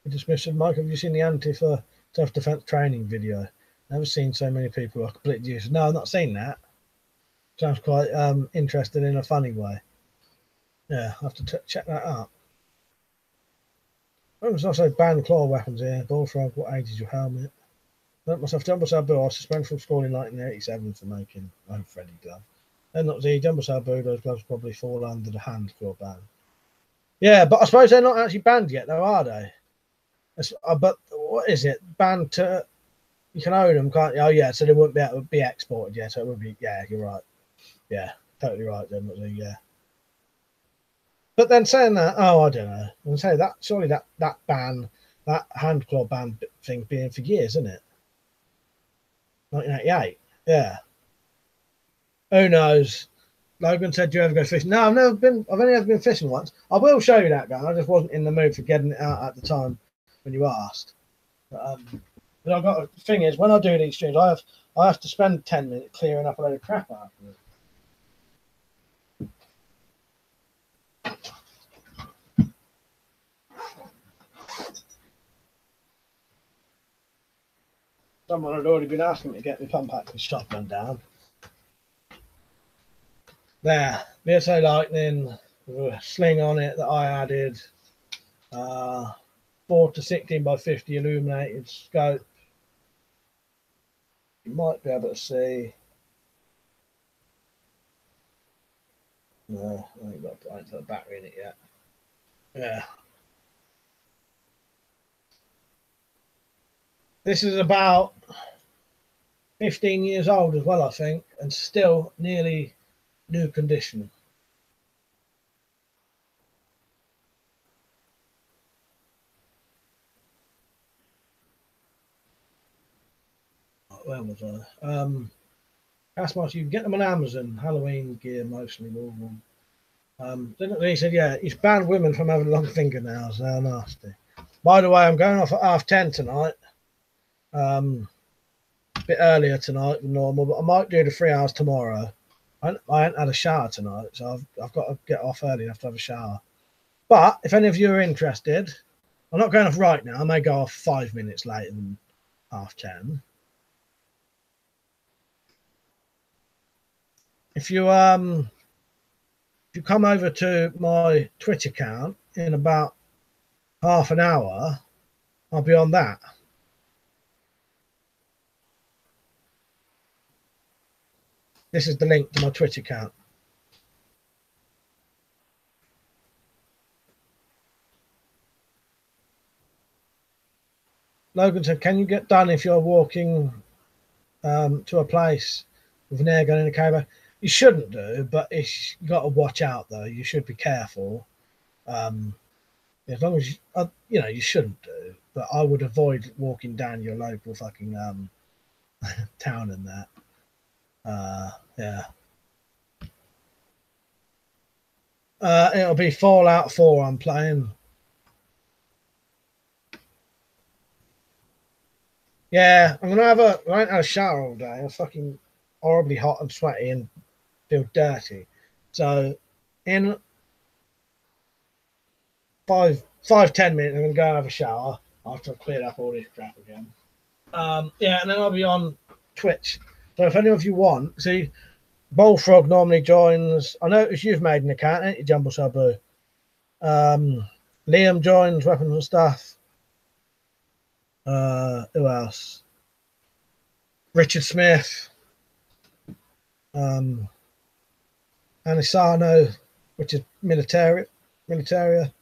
Dismissive Mike, have you seen the Antifa self-defense training video? Never seen so many people who are completely useless. No, I've not seen that. Sounds quite interesting in a funny way. Yeah, I'll have to check that out. There's also banned claw weapons here. Bullfrog, what age is your helmet? Let myself Jumbo Sabu. I was suspended from school in 1987 for making Freddy glove. And not the Jumbo Sabu, those gloves probably fall under the hand claw ban. Yeah, but I suppose they're not actually banned yet, though, are they? But what is it? Banned to. You can own them, can't you? Oh, yeah, so they wouldn't be able to be exported yet. So it would be. Yeah, you're right. Yeah, totally right, then. Yeah. But then saying that, I don't know. I'm saying that surely that ban, that hand claw ban thing's been for years, isn't it? 1988. Yeah. Who knows? Logan said, "Do you ever go fishing?" No, I've never been. I've only ever been fishing once. I will show you that gun. I just wasn't in the mood for getting it out at the time when you asked. But I've got the thing is, when I do these streams, I have to spend 10 minutes clearing up a load of crap afterwards. Someone had already been asking me to get my pump action shotgun down. There, BSA Lightning with a sling on it that I added. 4 to 16 by 50 illuminated scope. You might be able to see. No, I ain't got the battery in it yet. Yeah. This is about 15 years old as well, I think, and still nearly new condition. Where was I? Castmaster, you can get them on Amazon. Halloween gear mostly. Then he said, yeah, he's banned women from having long fingernails. They're nasty. By the way, I'm going off at 10:30 tonight. A bit earlier tonight than normal, but I might do the 3 hours tomorrow. I haven't had a shower tonight, so I've got to get off early enough to have a shower. But if any of you are interested, I'm not going off right now. I may go off 5 minutes later than 10:30. If you come over to my Twitch account in about half an hour, I'll be on that. This is the link to my Twitch account. Logan said, can you get done if you're walking to a place with an air gun in a cave? You shouldn't do, but you got to watch out, though. You should be careful. As long as, you shouldn't do. But I would avoid walking down your local fucking town and that. Yeah. It'll be Fallout 4 I'm playing. Yeah, I ain't had a shower all day. I'm fucking horribly hot and sweaty and feel dirty. So in 10 minutes, I'm going to go and have a shower after I've cleared up all this crap again. Yeah, and then I'll be on Twitch. So if any of you want, see, Bullfrog normally joins. I noticed you've made an account, ain't you, Jumbo Sabu? Liam joins Weapons and Stuff. Who else? Richard Smith. Anisano, which is military. Militaria,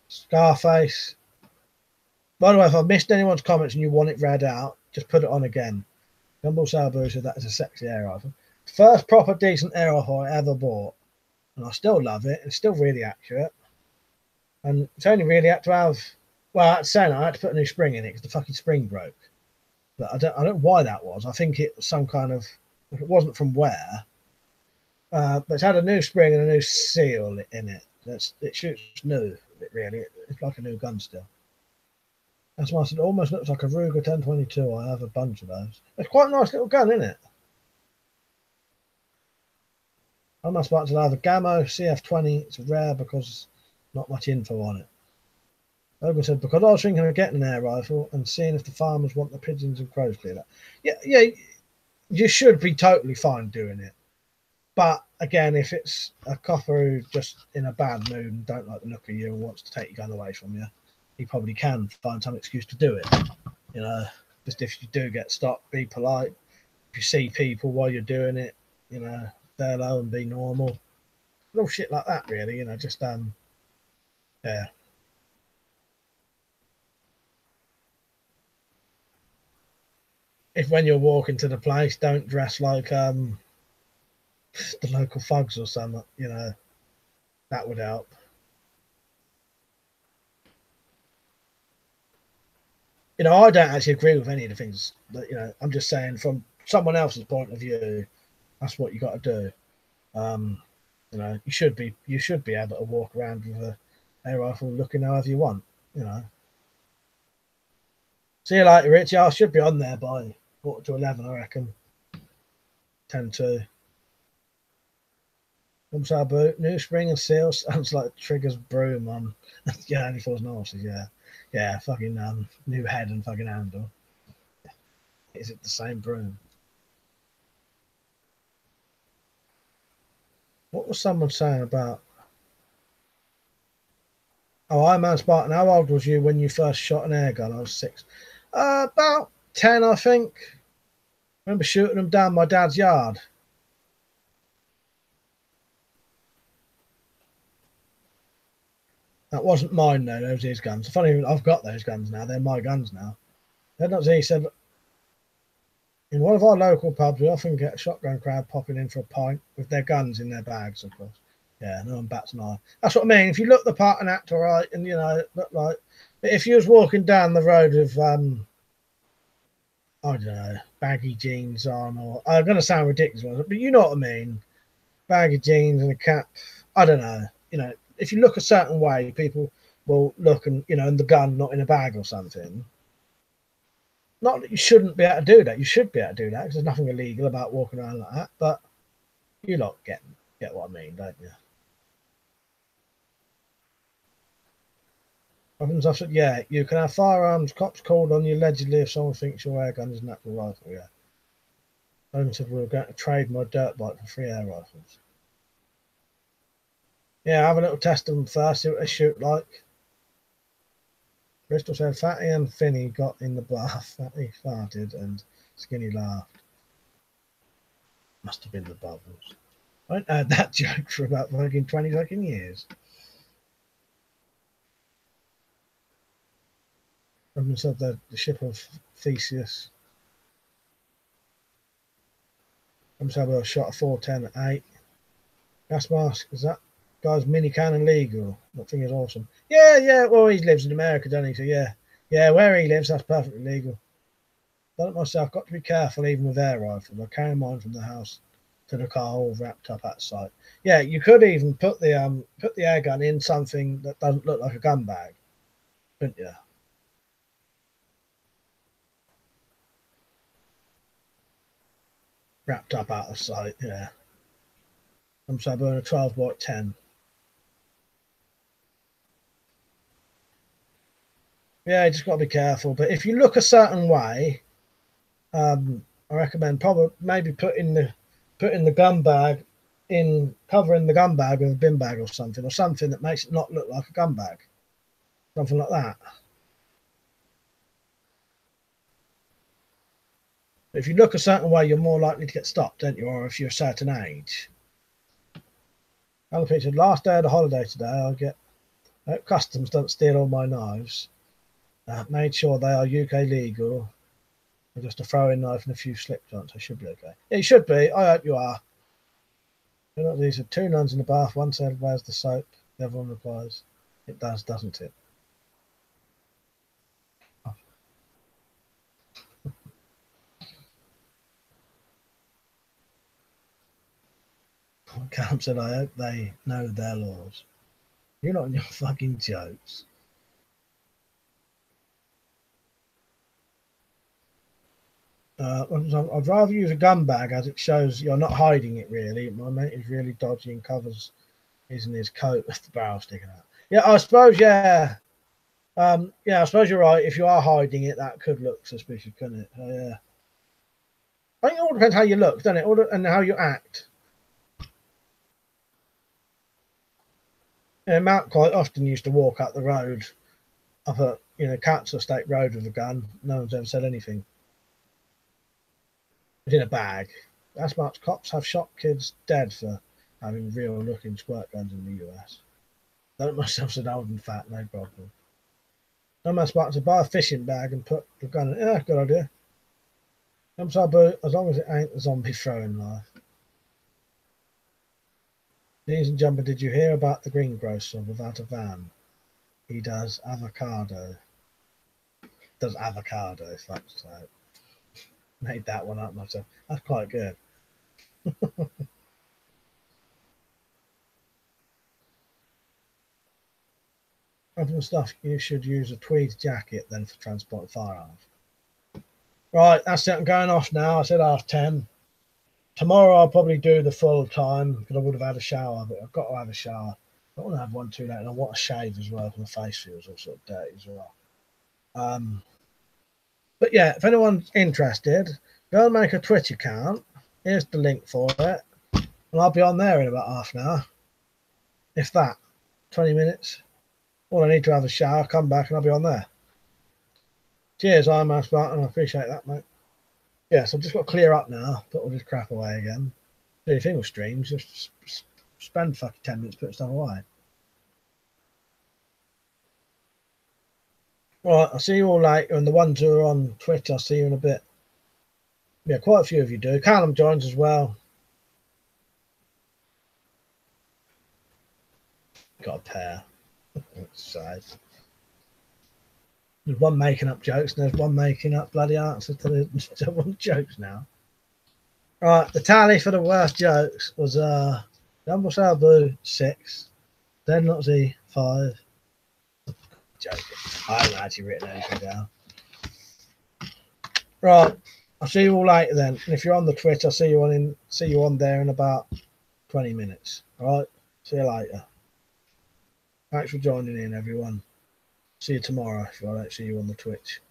Scarface. By the way, if I've missed anyone's comments and you want it read out, just put it on again. Gumball Sabu said that is a sexy air rifle. First proper decent air rifle I ever bought. And I still love it. It's still really accurate. And it's only really had to have, well, I had to say I had to put a new spring in it because the fucking spring broke. But I don't know why that was. I think it was some kind of, if it wasn't from where, but it's had a new spring and a new seal in it. It shoots new, really. It's like a new gun still. That's why I said it almost looks like a Ruger 1022. I have a bunch of those. It's quite a nice little gun, isn't it? I must about to have a Gamo CF20. It's rare because not much info on it. Logan said, because I was thinking of getting an air rifle and seeing if the farmers want the pigeons and crows cleared up. Yeah, you should be totally fine doing it. But again, if it's a copper who's just in a bad mood and don't like the look of you and wants to take your gun away from you, he probably can find some excuse to do it. You know, just if you do get stopped, be polite. If you see people while you're doing it, you know, say hello and be normal. Little shit like that, really. You know, just yeah. If when you're walking to the place, don't dress like the local thugs or something. You know, that would help. You know, I don't actually agree with any of the things that, you know, I'm just saying from someone else's point of view, that's what you got to do. You know, you should be able to walk around with a air rifle looking however you want, you know. See you later, Rich. Yeah, I should be on there by 11:15, I reckon. 10:02. Comes our boot. New spring and seal sounds like Trigger's broom on yeah, only falls horses, yeah. Yeah, fucking new head and fucking handle. Is it the same broom? What was someone saying about? Oh, I'm Man Spartan. How old was you when you first shot an air gun? I was 6. About 10, I think. I remember shooting them down my dad's yard. That wasn't mine, though. Those were his guns. Funny, I've got those guns now. They're my guns now. He said, in one of our local pubs, we often get a shotgun crowd popping in for a pint with their guns in their bags, of course. Yeah, no one bats an eye. That's what I mean. If you look the part and act all right, and, you know, look like... But if you was walking down the road with, I don't know, baggy jeans on, or... I'm going to sound ridiculous, but you know what I mean. Baggy jeans and a cap. I don't know. You know, if you look a certain way, people will look and, you know, and the gun not in a bag or something. Not that you shouldn't be able to do that. You should be able to do that because there's nothing illegal about walking around like that. But you lot get what I mean, don't you? I said, yeah, you can have firearms. Cops called on you allegedly if someone thinks your air gun is an actual rifle. Yeah. I said we were going to trade my dirt bike for 3 air rifles. Yeah, have a little test of them first. See what they shoot like. Bristol said Fatty and Finny got in the bath. Fatty farted and Skinny laughed. Must have been the bubbles. I haven't heard that joke for about fucking 20 fucking years. Someone said the ship of Theseus. Someone said I shot a 410 at 8. Gas mask, is that guy's mini cannon legal? That thing is awesome. Yeah, well, he lives in America, doesn't he? So yeah, where he lives, that's perfectly legal. Done it myself, got to be careful even with air rifles. I carry mine from the house to the car all wrapped up outside. Yeah, you could even put the air gun in something that doesn't look like a gun bag, couldn't you? Wrapped up out of sight, yeah. I'm sorry, burn a 12 watt 10. Yeah, you just got to be careful. But if you look a certain way, I recommend probably maybe putting the gun bag in, covering the gun bag with a bin bag or something that makes it not look like a gun bag, something like that. If you look a certain way, you're more likely to get stopped, don't you? Or if you're a certain age. Alan Pete said, last day of the holiday today, I hope customs don't steal all my knives. Made sure they are UK legal. Just a throwing knife and a few slip joints. I should be okay. It should be. I hope you are. These are 2 nuns in the bath. One said, where's the soap? The other one replies, it does, doesn't it? Cam said, I hope they know their laws. You're not in your fucking jokes. I'd rather use a gun bag as it shows you're not hiding it really. My mate is really dodgy and covers his in his coat with the barrel sticking out. Yeah, I suppose, yeah. Yeah, I suppose you're right. If you are hiding it, that could look suspicious, couldn't it? Yeah. I think it all depends how you look, doesn't it? And how you act. Yeah, Matt quite often used to walk up the road, up a Council Estate Road with a gun. No one's ever said anything. It's in a bag. That's much. Cops have shot kids dead for having real-looking squirt guns in the US. Don't myself said old and fat, no problem. No man's smart to buy a fishing bag and put the gun in. Yeah, good idea. As long as it ain't a zombie throwing knife. Ladies and gentlemen, did you hear about the greengrocer without a van? He does avocado. Does avocado, fuck's sake. Made that one up myself. That's quite good. Other stuff, you should use a tweed jacket then for transporting firearms. Right, that's it. I'm going off now. I said 10:30. Tomorrow I'll probably do the full time because I would have had a shower, but I've got to have a shower. I don't want to have one too late, and I want a shave as well because my face feels all sort of dirty as well. But yeah, if anyone's interested, go and make a Twitch account. Here's the link for it, and I'll be on there in about half an hour, if that, 20 minutes. All I need to have a shower, come back, and I'll be on there. Cheers, I'm Spartan. I appreciate that, mate. Yeah, so I've just got to clear up now, put all this crap away again. The only thing with streams, just spend fucking 10 minutes putting stuff away. Right, I'll see you all later, and the ones who are on Twitch, I'll see you in a bit. Yeah, quite a few of you do. Callum joins as well. Got a pair. That's sad. There's one making up jokes, and there's one making up bloody answers to the jokes now. Right, the tally for the worst jokes was Jumbo Salbu 6, Dead Not Z 5. Joking. I haven't actually written anything down. Right, I'll see you all later then. And if you're on the Twitch, I'll see you on there in about 20 minutes. All right, see you later. Thanks for joining in, everyone. See you tomorrow if I don't see you on the Twitch.